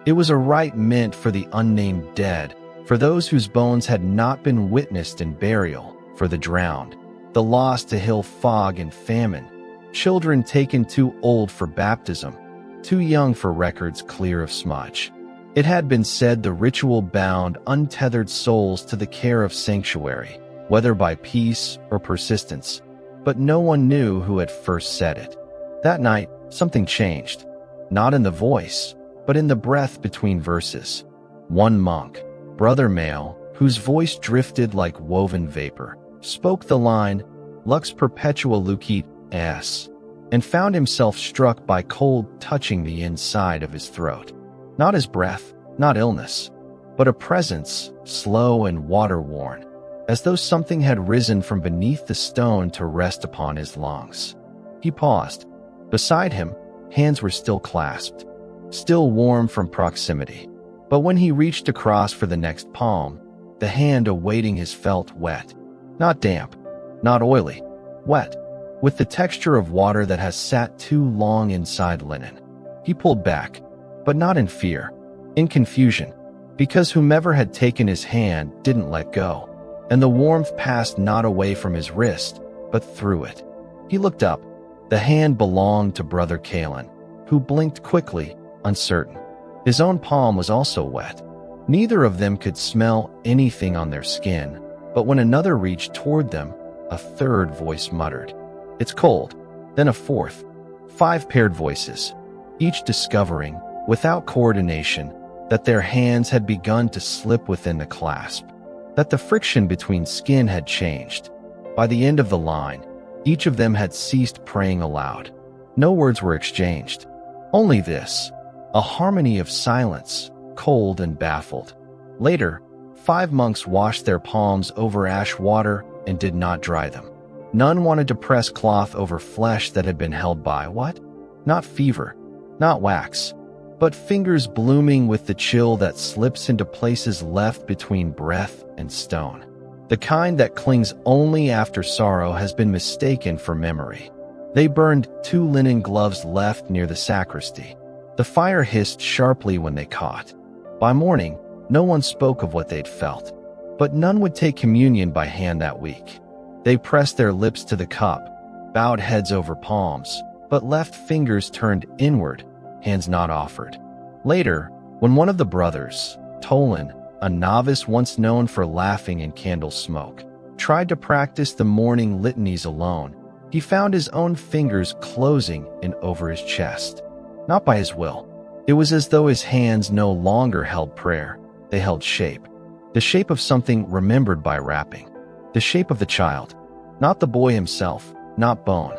It was a rite meant for the unnamed dead, for those whose bones had not been witnessed in burial, for the drowned, the lost to hill fog and famine, children taken too old for baptism, too young for records clear of smudge. It had been said the ritual bound untethered souls to the care of sanctuary, whether by peace or persistence, but no one knew who had first said it. That night, something changed, not in the voice, but in the breath between verses. One monk, brother male, whose voice drifted like woven vapor, spoke the line, Lux perpetua lucet es, and found himself struck by cold touching the inside of his throat. Not his breath, not illness, but a presence, slow and water-worn, as though something had risen from beneath the stone to rest upon his lungs. He paused. Beside him, hands were still clasped, still warm from proximity. But when he reached across for the next palm, the hand awaiting his felt wet. Not damp, not oily, wet, with the texture of water that has sat too long inside linen. He pulled back, but not in fear, in confusion, because whomever had taken his hand didn't let go, and the warmth passed not away from his wrist, but through it. He looked up. The hand belonged to Brother Kalen, who blinked quickly, uncertain. His own palm was also wet. Neither of them could smell anything on their skin, but when another reached toward them, a third voice muttered, "It's cold." Then a fourth. 5 paired voices, each discovering, without coordination, that their hands had begun to slip within the clasp, that the friction between skin had changed. By the end of the line, each of them had ceased praying aloud. No words were exchanged. Only this, a harmony of silence, cold and baffled. Later, 5 monks washed their palms over ash water and did not dry them. None wanted to press cloth over flesh that had been held by what? Not fever, not wax, but fingers blooming with the chill that slips into places left between breath and stone. The kind that clings only after sorrow has been mistaken for memory. They burned 2 linen gloves left near the sacristy. The fire hissed sharply when they caught. By morning, no one spoke of what they'd felt, but none would take communion by hand that week. They pressed their lips to the cup, bowed heads over palms, but left fingers turned inward, hands not offered. Later, when one of the brothers, Tolan, a novice once known for laughing in candle smoke, tried to practice the morning litanies alone, he found his own fingers closing in over his chest. Not by his will. It was as though his hands no longer held prayer, they held shape. The shape of something remembered by wrapping. The shape of the child. Not the boy himself, not bone,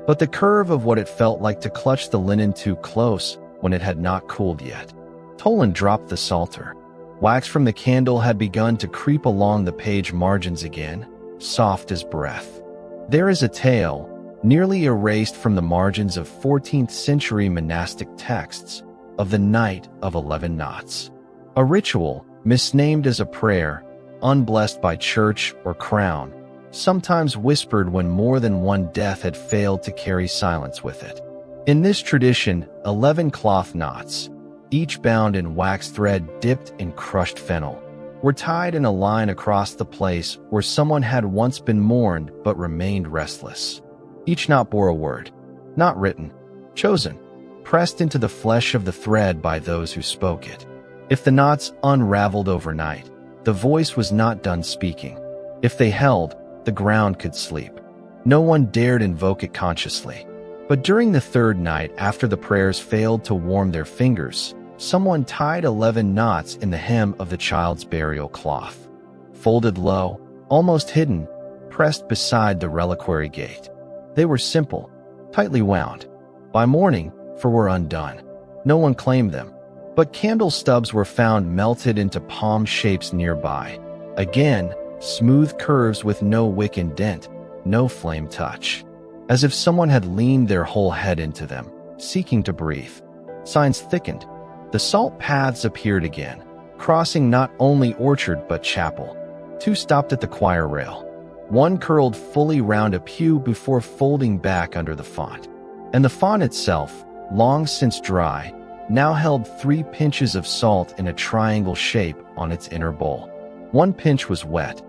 but the curve of what it felt like to clutch the linen too close when it had not cooled yet. Tolan dropped the psalter. Wax from the candle had begun to creep along the page margins again, soft as breath. There is a tale, nearly erased from the margins of 14th century monastic texts, of the Night of 11 Knots. A ritual, misnamed as a prayer, unblessed by church or crown, sometimes whispered when more than one death had failed to carry silence with it. In this tradition, 11 cloth knots, each bound in wax thread dipped in crushed fennel, were tied in a line across the place where someone had once been mourned but remained restless. Each knot bore a word, not written, chosen, pressed into the flesh of the thread by those who spoke it. If the knots unraveled overnight, the voice was not done speaking. If they held, the ground could sleep. No one dared invoke it consciously. But during the third night, after the prayers failed to warm their fingers, someone tied 11 knots in the hem of the child's burial cloth. Folded low, almost hidden, pressed beside the reliquary gate. They were simple, tightly wound. By morning, were undone. No one claimed them, but candle stubs were found melted into palm shapes nearby. Again, smooth curves with no wick indent, no flame touch. As if someone had leaned their whole head into them, seeking to breathe. Signs thickened. The salt paths appeared again, crossing not only orchard but chapel. 2 stopped at the choir rail. 1 curled fully round a pew before folding back under the font. And the font itself, long since dry, now held 3 pinches of salt in a triangle shape on its inner bowl. 1 pinch was wet.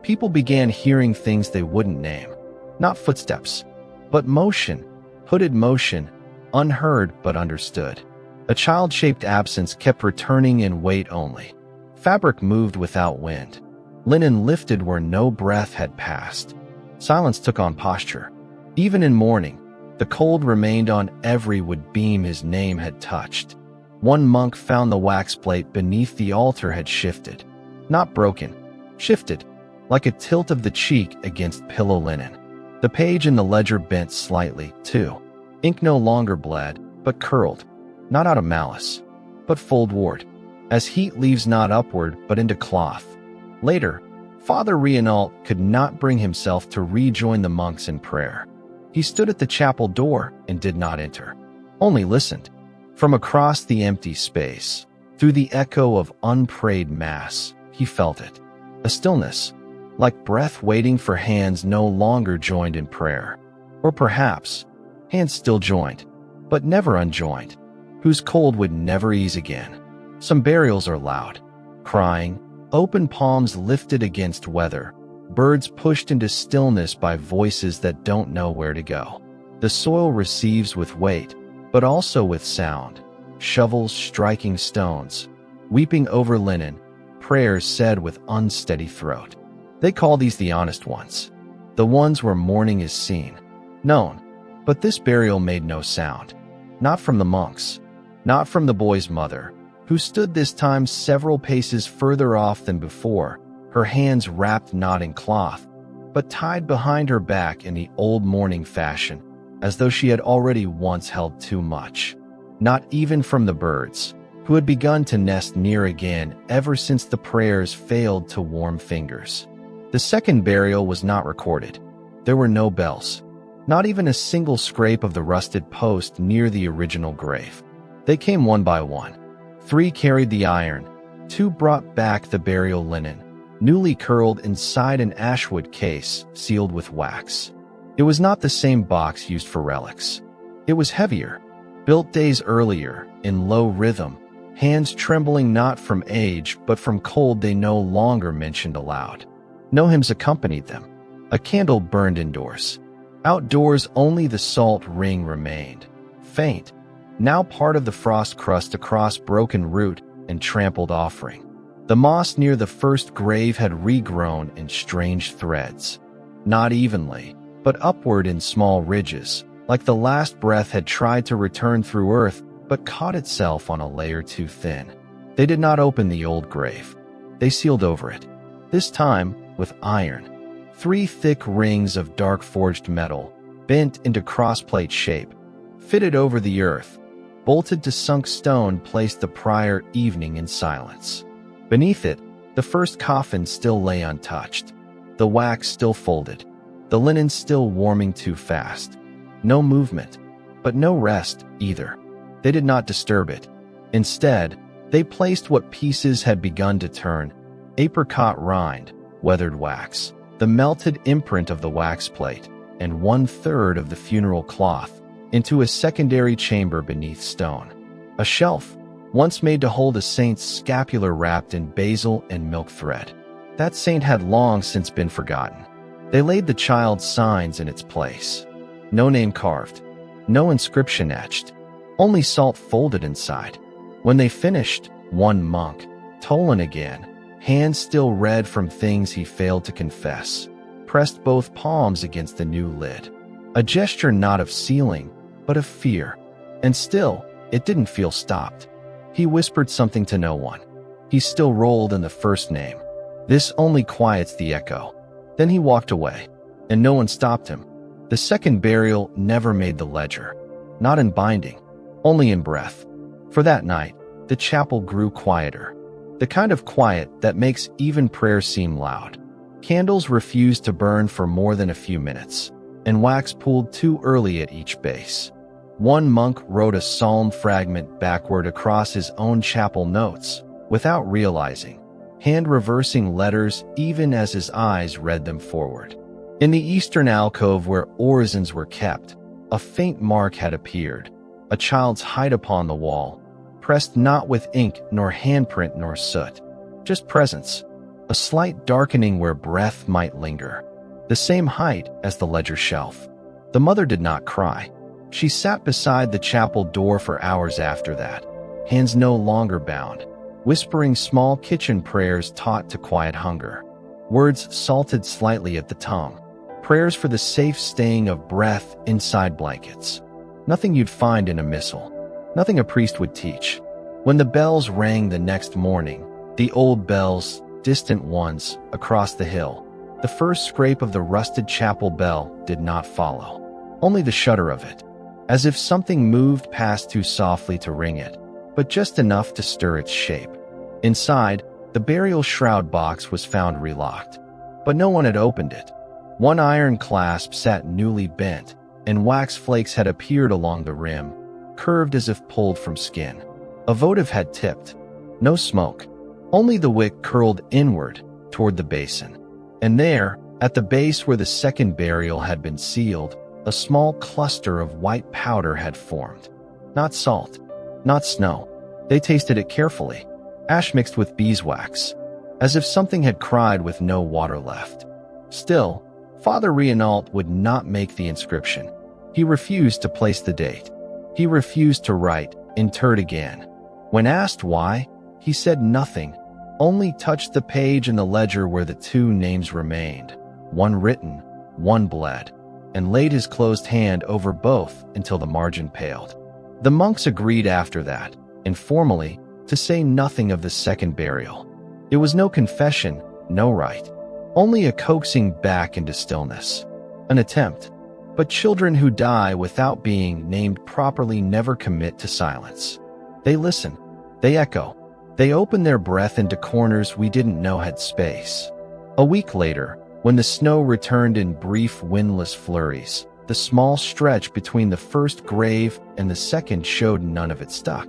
People began hearing things they wouldn't name. Not footsteps, but motion, hooded motion, unheard but understood. A child-shaped absence kept returning in weight only. Fabric moved without wind. Linen lifted where no breath had passed. Silence took on posture. Even in mourning, the cold remained on every wood beam his name had touched. 1 monk found the wax plate beneath the altar had shifted. Not broken, shifted, like a tilt of the cheek against pillow linen. The page in the ledger bent slightly, too. Ink no longer bled, but curled, not out of malice, but foldward, as heat leaves not upward but into cloth. Later, Father Reinault could not bring himself to rejoin the monks in prayer. He stood at the chapel door and did not enter, only listened. From across the empty space, through the echo of unprayed mass, he felt it. A stillness, like breath waiting for hands no longer joined in prayer. Or perhaps, hands still joined, but never unjoined, whose cold would never ease again. Some burials are loud, crying, open palms lifted against weather, birds pushed into stillness by voices that don't know where to go. The soil receives with weight, but also with sound. Shovels striking stones, weeping over linen, prayers said with unsteady throat. They call these the honest ones, the ones where mourning is seen, known. But this burial made no sound. Not from the monks, not from the boy's mother, who stood this time several paces further off than before, her hands wrapped not in cloth, but tied behind her back in the old mourning fashion, as though she had already once held too much. Not even from the birds, who had begun to nest near again ever since the prayers failed to warm fingers. The second burial was not recorded. There were no bells, not even a single scrape of the rusted post near the original grave. They came one by one. 3 carried the iron, 2 brought back the burial linen, newly curled inside an ashwood case sealed with wax. It was not the same box used for relics. It was heavier, built days earlier, in low rhythm, hands trembling not from age but from cold they no longer mentioned aloud. No hymns accompanied them. A candle burned indoors. Outdoors only the salt ring remained, faint, now part of the frost crust across broken root and trampled offering. The moss near the first grave had regrown in strange threads, not evenly, but upward in small ridges, like the last breath had tried to return through earth but caught itself on a layer too thin. They did not open the old grave. They sealed over it, this time with iron. 3 thick rings of dark forged metal, bent into crossplate shape, fitted over the earth, bolted to sunk stone, placed the prior evening in silence. Beneath it, the first coffin still lay untouched, the wax still folded, the linen still warming too fast. No movement, but no rest either. They did not disturb it. Instead, they placed what pieces had begun to turn, apricot rind, weathered wax, the melted imprint of the wax plate, and 1/3 of the funeral cloth, into a secondary chamber beneath stone. A shelf, once made to hold a saint's scapular wrapped in basil and milk thread. That saint had long since been forgotten. They laid the child's signs in its place. No name carved, no inscription etched, only salt folded inside. When they finished, 1 monk, Tolan again, hands still red from things he failed to confess, pressed both palms against the new lid. A gesture not of sealing, but of fear. And still, it didn't feel stopped. He whispered something to no one. He still rolled in the first name. This only quiets the echo. Then he walked away, and no one stopped him. The second burial never made the ledger. Not in binding, only in breath. For that night, the chapel grew quieter. The kind of quiet that makes even prayer seem loud. Candles refused to burn for more than a few minutes, and wax pulled too early at each base. One monk wrote a solemn fragment backward across his own chapel notes, without realizing, hand-reversing letters even as his eyes read them forward. In the eastern alcove where orisons were kept, a faint mark had appeared, a child's height upon the wall, pressed not with ink nor handprint nor soot, just presence, a slight darkening where breath might linger, the same height as the ledger shelf. The mother did not cry. She sat beside the chapel door for hours after that, hands no longer bound, whispering small kitchen prayers taught to quiet hunger, words salted slightly at the tongue, prayers for the safe staying of breath inside blankets. Nothing you'd find in a missal, nothing a priest would teach. When the bells rang the next morning, the old bells, distant ones, across the hill, the first scrape of the rusted chapel bell did not follow, only the shudder of it, as if something moved past too softly to ring it, but just enough to stir its shape. Inside, the burial shroud box was found relocked, but no one had opened it. One iron clasp sat newly bent, and wax flakes had appeared along the rim, curved as if pulled from skin. A votive had tipped. No smoke. Only the wick curled inward, toward the basin. And there, at the base where the second burial had been sealed, a small cluster of white powder had formed. Not salt, not snow. They tasted it carefully. Ash mixed with beeswax, as if something had cried with no water left. Still, Father Reinault would not make the inscription. He refused to place the date. He refused to write, "Interred again." When asked why, he said nothing, only touched the page in the ledger where the two names remained, one written, one bled, and laid his closed hand over both until the margin paled. The monks agreed after that, informally, to say nothing of the second burial. It was no confession, no rite, only a coaxing back into stillness. An attempt. But children who die without being named properly never commit to silence. They listen. They echo. They open their breath into corners we didn't know had space. A week later, when the snow returned in brief windless flurries, the small stretch between the first grave and the second showed none of it stuck.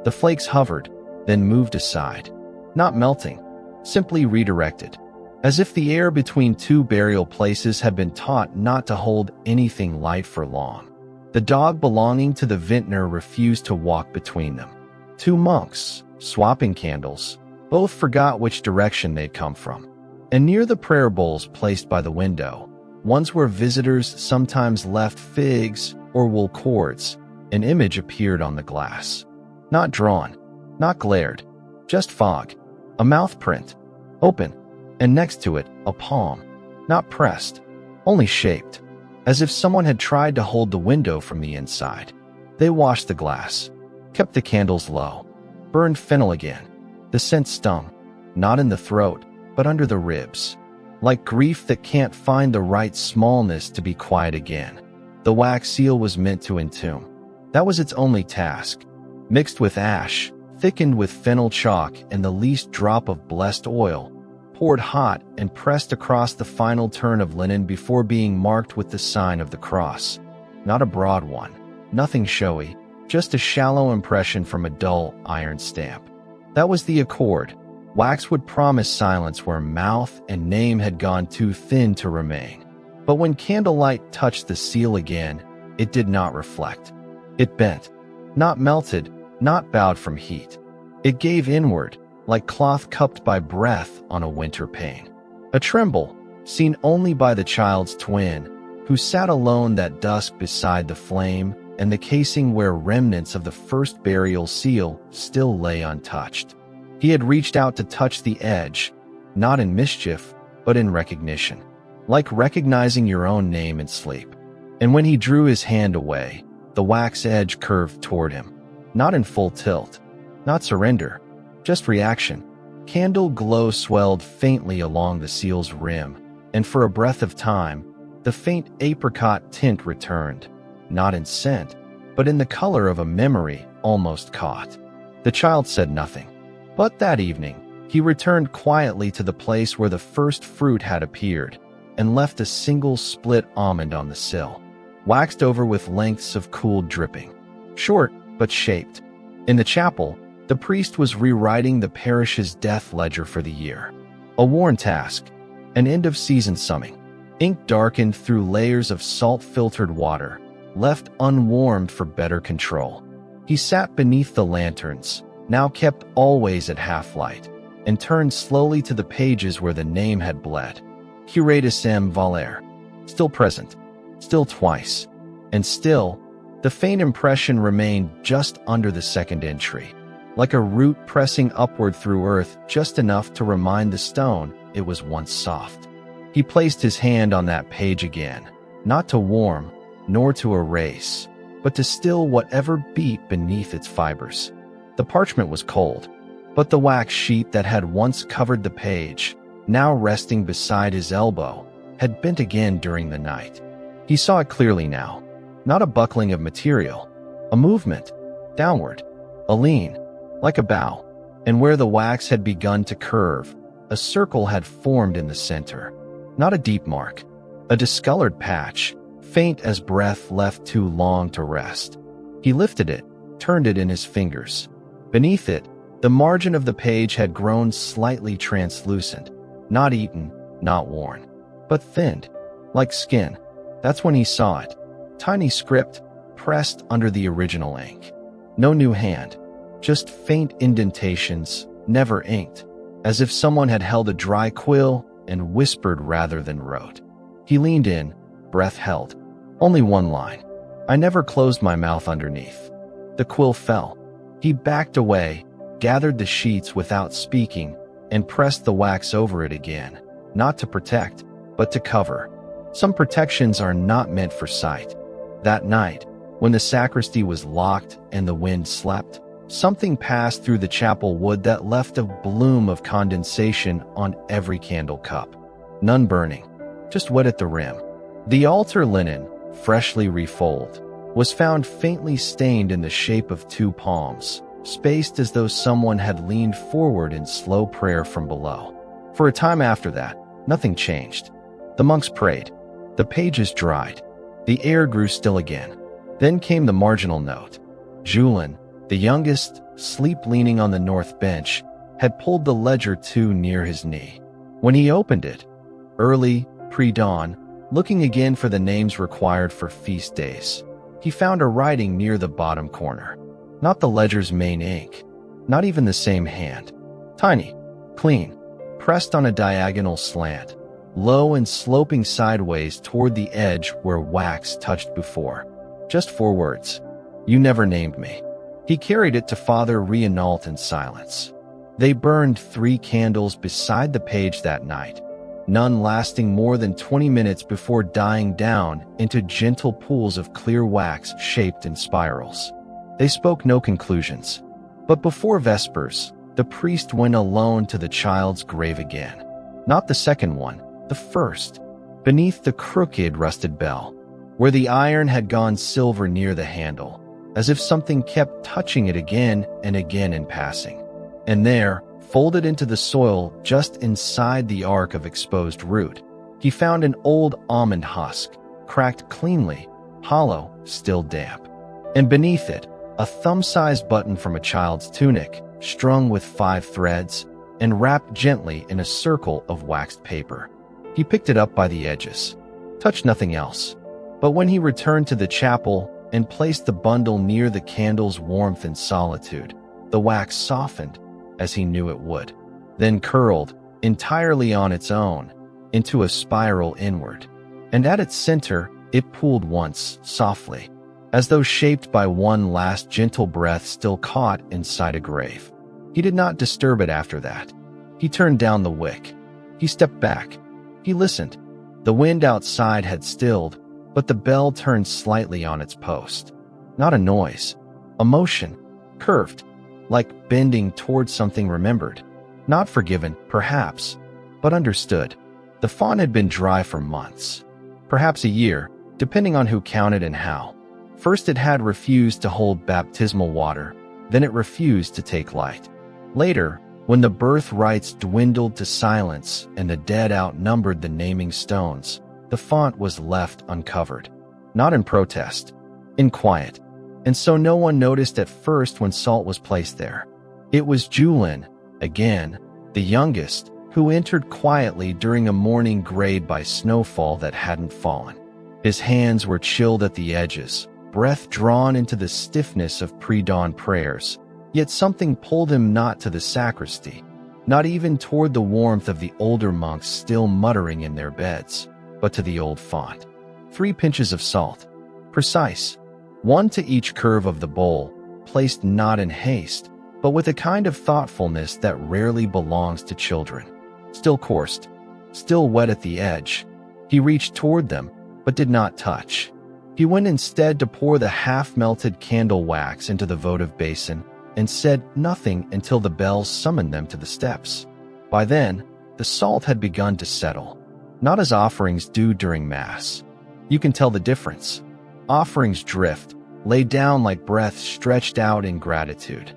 The flakes hovered, then moved aside. Not melting, simply redirected. As if the air between two burial places had been taught not to hold anything light for long. The dog belonging to the vintner refused to walk between them. Two monks, swapping candles, both forgot which direction they'd come from. And near the prayer bowls placed by the window, ones where visitors sometimes left figs or wool cords, an image appeared on the glass. Not drawn, not glared, just fog. A mouth print, open, and next to it, a palm, not pressed, only shaped, as if someone had tried to hold the window from the inside. They washed the glass, kept the candles low, burned fennel again. The scent stung, not in the throat, but under the ribs, like grief that can't find the right smallness to be quiet again. The wax seal was meant to entomb. That was its only task. Mixed with ash, thickened with fennel chalk and the least drop of blessed oil, poured hot and pressed across the final turn of linen before being marked with the sign of the cross. Not a broad one, nothing showy, just a shallow impression from a dull iron stamp. That was the accord. Wax would promise silence where mouth and name had gone too thin to remain. But when candlelight touched the seal again, it did not reflect. It bent, not melted, not bowed from heat. It gave inward, like cloth cupped by breath on a winter pane. A tremble, seen only by the child's twin, who sat alone that dusk beside the flame and the casing where remnants of the first burial seal still lay untouched. He had reached out to touch the edge, not in mischief, but in recognition, like recognizing your own name in sleep. And when he drew his hand away, the wax edge curved toward him, not in full tilt, not surrender, just reaction. Candle glow swelled faintly along the seal's rim, and for a breath of time, the faint apricot tint returned, not in scent, but in the color of a memory almost caught. The child said nothing. But that evening, he returned quietly to the place where the first fruit had appeared, and left a single split almond on the sill, waxed over with lengths of cooled dripping, short but shaped. In the chapel, the priest was rewriting the parish's death ledger for the year. A worn task, an end-of-season summing. Ink darkened through layers of salt-filtered water, left unwarmed for better control. He sat beneath the lanterns, now kept always at half-light, and turned slowly to the pages where the name had bled. Curatus M. Valer. Still present. Still twice. And still, the faint impression remained just under the second entry, like a root pressing upward through earth just enough to remind the stone it was once soft. He placed his hand on that page again, not to warm, nor to erase, but to still whatever beat beneath its fibers. The parchment was cold, but the wax sheet that had once covered the page, now resting beside his elbow, had bent again during the night. He saw it clearly now, not a buckling of material, a movement, downward, a lean, like a bow, and where the wax had begun to curve, a circle had formed in the center. Not a deep mark, a discolored patch, faint as breath left too long to rest. He lifted it, turned it in his fingers. Beneath it, the margin of the page had grown slightly translucent, not eaten, not worn, but thinned, like skin. That's when he saw it. Tiny script, pressed under the original ink. No new hand, just faint indentations, never inked, as if someone had held a dry quill and whispered rather than wrote. He leaned in, breath held. Only one line. I never closed my mouth underneath. The quill fell. He backed away, gathered the sheets without speaking, and pressed the wax over it again, not to protect, but to cover. Some protections are not meant for sight. That night, when the sacristy was locked and the wind slept, something passed through the chapel wood that left a bloom of condensation on every candle cup. None burning, just wet at the rim. The altar linen, freshly refolded, was found faintly stained in the shape of two palms, spaced as though someone had leaned forward in slow prayer from below. For a time after that, nothing changed. The monks prayed. The pages dried. The air grew still again. Then came the marginal note. Julien, the youngest, sleep leaning on the north bench, had pulled the ledger too near his knee. When he opened it, early, pre-dawn, looking again for the names required for feast days, he found a writing near the bottom corner. Not the ledger's main ink, not even the same hand. Tiny, clean, pressed on a diagonal slant, low and sloping sideways toward the edge where wax touched before. Just 4 words. You never named me. He carried it to Father Reinault in silence. They burned 3 candles beside the page that night, none lasting more than 20 minutes before dying down into gentle pools of clear wax shaped in spirals. They spoke no conclusions. But before Vespers, the priest went alone to the child's grave again. Not the second one, the first, beneath the crooked rusted bell, where the iron had gone silver near the handle, as if something kept touching it again and again in passing. And there, folded into the soil just inside the arc of exposed root, he found an old almond husk, cracked cleanly, hollow, still damp. And beneath it, a thumb-sized button from a child's tunic, strung with 5 threads, and wrapped gently in a circle of waxed paper. He picked it up by the edges, touched nothing else. But when he returned to the chapel and placed the bundle near the candle's warmth and solitude, the wax softened, as he knew it would, then curled, entirely on its own, into a spiral inward. And at its center, it pooled once, softly, as though shaped by one last gentle breath still caught inside a grave. He He did not disturb it after that. He turned down the wick. He stepped back. He listened. The wind outside had stilled, but the bell turned slightly on its post. Not a noise. A motion. Curved. Like bending towards something remembered. Not forgiven, perhaps, but understood. The font had been dry for months. Perhaps a year, depending on who counted and how. First it had refused to hold baptismal water, then it refused to take light. Later, when the birth rites dwindled to silence and the dead outnumbered the naming stones, the font was left uncovered. Not in protest, in quiet. And so no one noticed at first when salt was placed there. It was Julin, again, the youngest, who entered quietly during a morning grayed by snowfall that hadn't fallen. His hands were chilled at the edges, breath drawn into the stiffness of pre-dawn prayers. Yet something pulled him not to the sacristy, not even toward the warmth of the older monks still muttering in their beds, but to the old font. 3 pinches of salt, precise, 1 to each curve of the bowl, placed not in haste, but with a kind of thoughtfulness that rarely belongs to children. Still coursed, still wet at the edge. He reached toward them, but did not touch. He went instead to pour the half-melted candle wax into the votive basin, and said nothing until the bells summoned them to the steps. By then, the salt had begun to settle, not as offerings do during Mass. You can tell the difference. Offerings drift, lay down like breath stretched out in gratitude.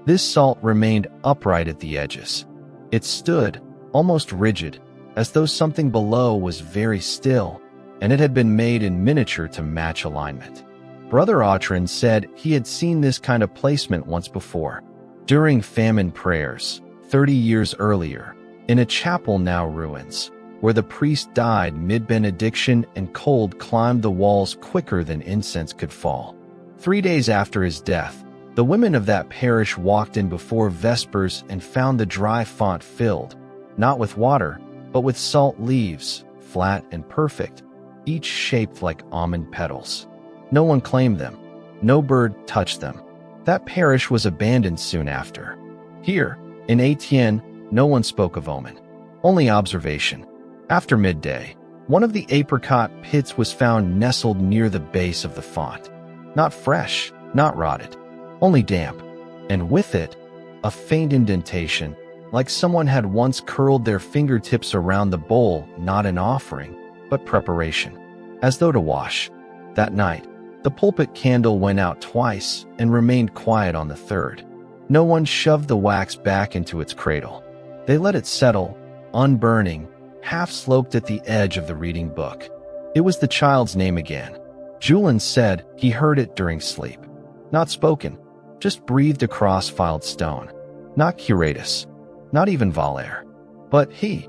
This salt remained upright at the edges. It stood, almost rigid, as though something below was very still, and it had been made in miniature to match alignment. Brother Autran said he had seen this kind of placement once before, during famine prayers, 30 years earlier, in a chapel now ruins, where the priest died mid-benediction and cold climbed the walls quicker than incense could fall. 3 days after his death, the women of that parish walked in before Vespers and found the dry font filled, not with water, but with salt leaves, flat and perfect, each shaped like almond petals. No one claimed them. No bird touched them. That parish was abandoned soon after. Here, in Etienne, no one spoke of omen. Only observation. After midday, one of the apricot pits was found nestled near the base of the font. Not fresh, not rotted, only damp. And with it, a faint indentation, like someone had once curled their fingertips around the bowl, not an offering, but preparation. As though to wash. That night, the pulpit candle went out twice and remained quiet on the third. No one shoved the wax back into its cradle. They let it settle, unburning, half-sloped at the edge of the reading book. It was the child's name again. Julin said he heard it during sleep. Not spoken, just breathed across filed stone. Not curatus, not even Valere. But he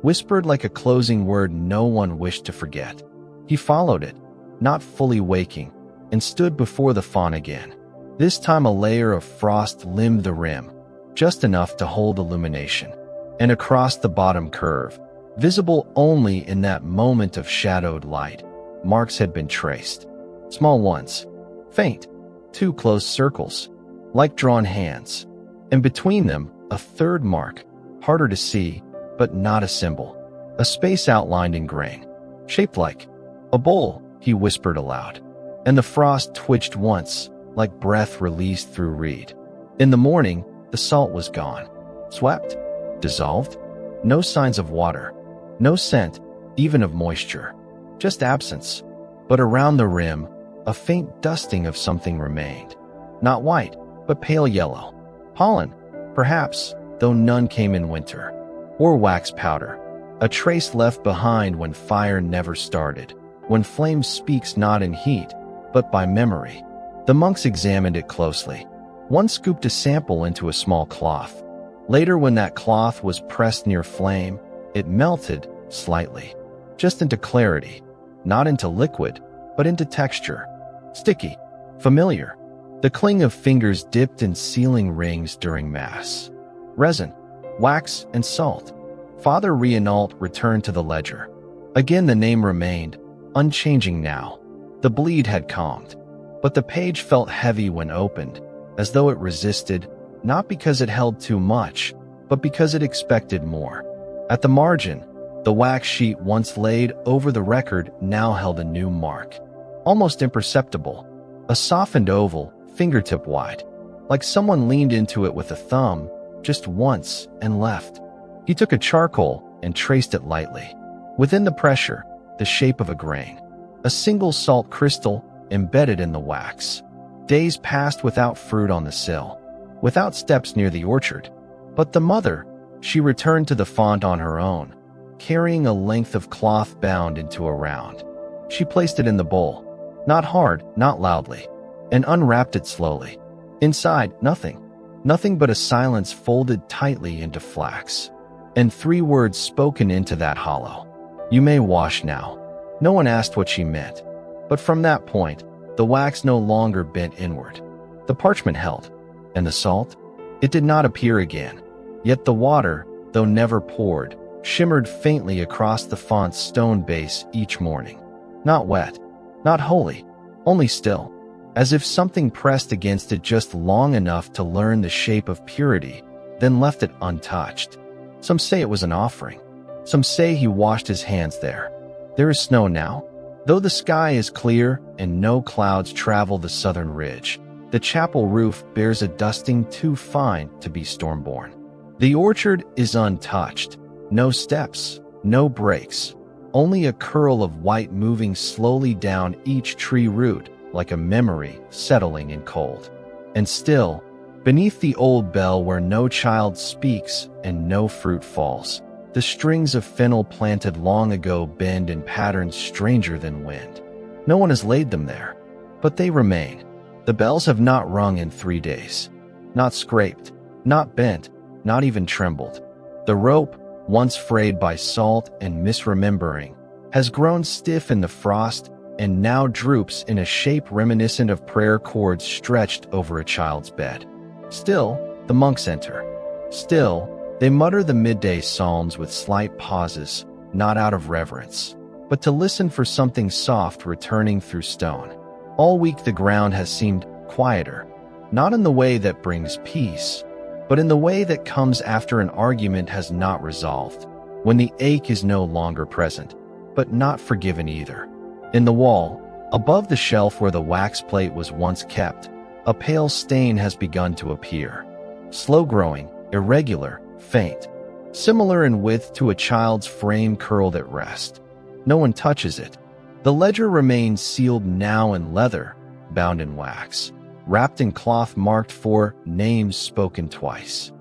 whispered like a closing word no one wished to forget. He followed it, not fully waking, and stood before the font again. This time a layer of frost limned the rim, just enough to hold illumination. And across the bottom curve, visible only in that moment of shadowed light, marks had been traced. Small ones, faint, 2 closed circles, like drawn hands. And between them, a third mark, harder to see, but not a symbol. A space outlined in grain, shaped like a bowl. He whispered aloud, and the frost twitched once, like breath released through reed. In the morning, the salt was gone. Swept? Dissolved? No signs of water. No scent, even of moisture. Just absence. But around the rim, a faint dusting of something remained. Not white, but pale yellow. Pollen, perhaps, though none came in winter. Or wax powder. A trace left behind when fire never started. When flame speaks not in heat, but by memory. The monks examined it closely. One scooped a sample into a small cloth. Later, when that cloth was pressed near flame, it melted slightly, just into clarity, not into liquid, but into texture. Sticky, familiar. The cling of fingers dipped in sealing rings during Mass. Resin, wax, and salt. Father Reinault returned to the ledger. Again the name remained, unchanging now. The bleed had calmed, but the page felt heavy when opened, as though it resisted, not because it held too much, but because it expected more. At the margin, the wax sheet once laid over the record now held a new mark, almost imperceptible, a softened oval, fingertip wide, like someone leaned into it with a thumb, just once, and left. He took a charcoal and traced it lightly. Within the pressure, the shape of a grain, a single salt crystal embedded in the wax. Days passed without fruit on the sill, without steps near the orchard. But the mother, she returned to the font on her own, carrying a length of cloth bound into a round. She placed it in the bowl, not hard, not loudly, and unwrapped it slowly. Inside, nothing but a silence folded tightly into flax, and 3 words spoken into that hollow. "You may wash now." No one asked what she meant, but from that point, the wax no longer bent inward. The parchment held, and the salt? It did not appear again. Yet the water, though never poured, shimmered faintly across the font's stone base each morning. Not wet, not holy, only still, as if something pressed against it just long enough to learn the shape of purity, then left it untouched. Some say it was an offering. Some say he washed his hands there. There is snow now. Though the sky is clear and no clouds travel the southern ridge, the chapel roof bears a dusting too fine to be storm-born. The orchard is untouched. No steps, no breaks, only a curl of white moving slowly down each tree root like a memory settling in cold. And still, beneath the old bell where no child speaks and no fruit falls, the strings of fennel planted long ago bend in patterns stranger than wind. No one has laid them there, but they remain. The bells have not rung in 3 days, not scraped, not bent, not even trembled. The rope, once frayed by salt and misremembering, has grown stiff in the frost and now droops in a shape reminiscent of prayer cords stretched over a child's bed. Still, the monks enter. Still, they mutter the midday psalms with slight pauses, not out of reverence, but to listen for something soft returning through stone. All week the ground has seemed quieter, not in the way that brings peace, but in the way that comes after an argument has not resolved, when the ache is no longer present, but not forgiven either. In the wall, above the shelf where the wax plate was once kept, a pale stain has begun to appear. Slow-growing, irregular, faint, similar in width to a child's frame curled at rest. No one touches it. The ledger remains sealed now in leather, bound in wax, wrapped in cloth marked for names spoken twice.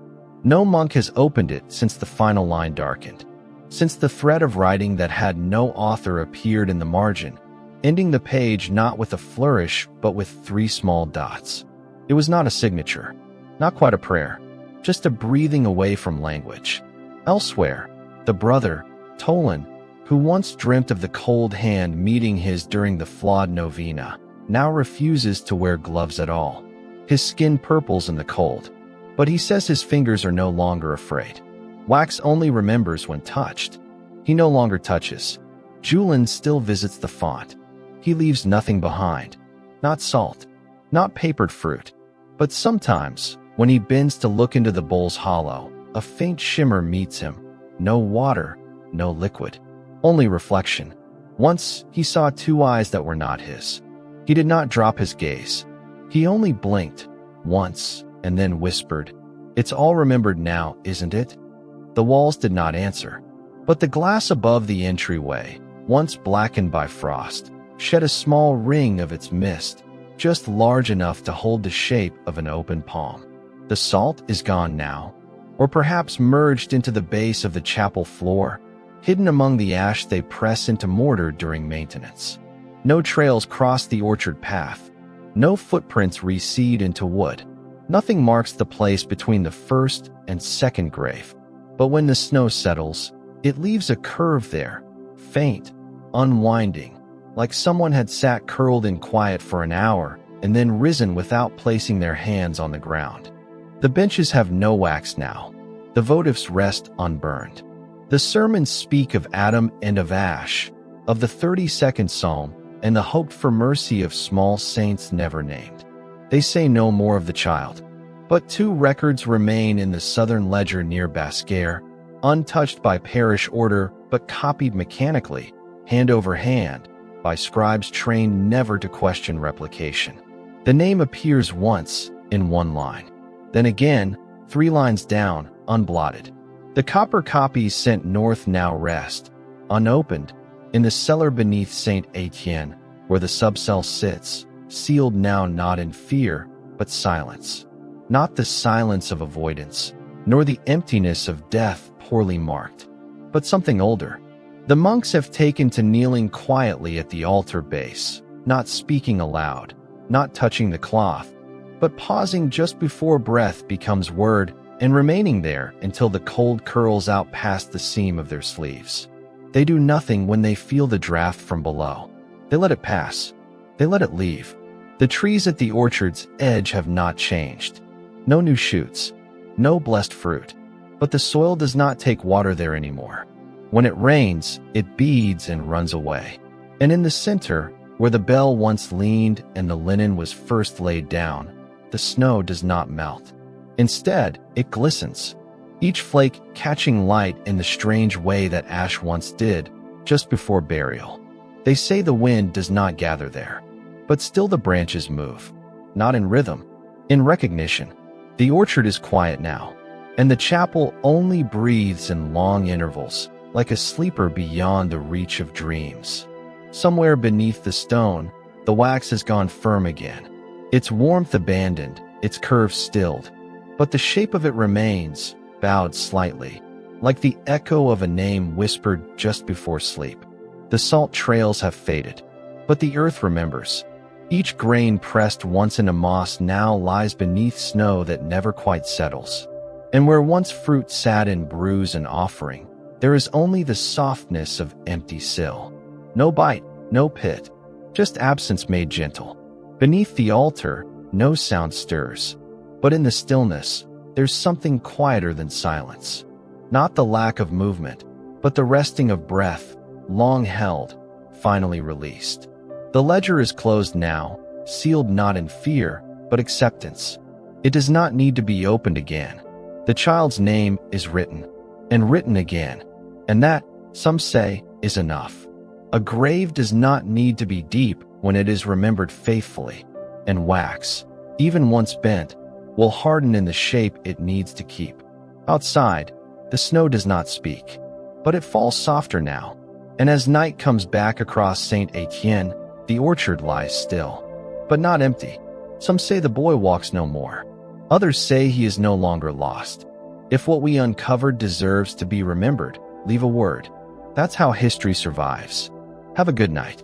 No monk has opened it since the final line darkened, since the thread of writing that had no author appeared in the margin, ending the page not with a flourish but with 3 small dots. It was not a signature, not quite a prayer, just a breathing away from language. Elsewhere, the brother, Tolan, who once dreamt of the cold hand meeting his during the flawed novena, now refuses to wear gloves at all. His skin purples in the cold, but he says his fingers are no longer afraid. Wax only remembers when touched. He no longer touches. Julian still visits the font. He leaves nothing behind. Not salt, not papered fruit, but sometimes, when he bends to look into the bowl's hollow, a faint shimmer meets him. No water, no liquid, only reflection. Once, he saw 2 eyes that were not his. He did not drop his gaze. He only blinked, once, and then whispered, "It's all remembered now, isn't it?" The walls did not answer, but the glass above the entryway, once blackened by frost, shed a small ring of its mist, just large enough to hold the shape of an open palm. The salt is gone now, or perhaps merged into the base of the chapel floor, hidden among the ash they press into mortar during maintenance. No trails cross the orchard path. No footprints recede into wood. Nothing marks the place between the first and second grave. But when the snow settles, it leaves a curve there, faint, unwinding, like someone had sat curled in quiet for an hour and then risen without placing their hands on the ground. The benches have no wax now. The votives rest unburned. The sermons speak of Adam and of ash, of the 32nd Psalm, and the hoped for mercy of small saints never named. They say no more of the child. But 2 records remain in the southern ledger near Basquer, untouched by parish order but copied mechanically, hand over hand, by scribes trained never to question replication. The name appears once in 1 line, then again 3 lines down, unblotted. The copper copies sent north now rest, unopened, in the cellar beneath Saint Etienne, where the subcell sits, sealed now not in fear, but silence. Not the silence of avoidance, nor the emptiness of death poorly marked, but something older. The monks have taken to kneeling quietly at the altar base, not speaking aloud, not touching the cloth, but pausing just before breath becomes word and remaining there until the cold curls out past the seam of their sleeves. They do nothing when they feel the draft from below. They let it pass. They let it leave. The trees at the orchard's edge have not changed. No new shoots, no blessed fruit, but the soil does not take water there anymore. When it rains, it beads and runs away. And in the center, where the bell once leaned and the linen was first laid down, the snow does not melt. Instead, it glistens, each flake catching light in the strange way that ash once did, just before burial. They say the wind does not gather there, but still the branches move, not in rhythm, in recognition. The orchard is quiet now, and the chapel only breathes in long intervals, like a sleeper beyond the reach of dreams. Somewhere beneath the stone, the wax has gone firm again, its warmth abandoned, its curve stilled, but the shape of it remains, bowed slightly, like the echo of a name whispered just before sleep. The salt trails have faded, but the earth remembers. Each grain pressed once into moss now lies beneath snow that never quite settles. And where once fruit sat in bruise and offering, there is only the softness of empty sill. No bite, no pit, just absence made gentle. Beneath the altar, no sound stirs. But in the stillness, there's something quieter than silence. Not the lack of movement, but the resting of breath, long held, finally released. The ledger is closed now, sealed not in fear, but acceptance. It does not need to be opened again. The child's name is written, and written again, and that, some say, is enough. A grave does not need to be deep when it is remembered faithfully, and wax, even once bent, will harden in the shape it needs to keep. Outside, the snow does not speak, but it falls softer now, and as night comes back across Saint Etienne, the orchard lies still, but not empty. Some say the boy walks no more. Others say he is no longer lost. If what we uncovered deserves to be remembered, leave a word. That's how history survives. Have a good night.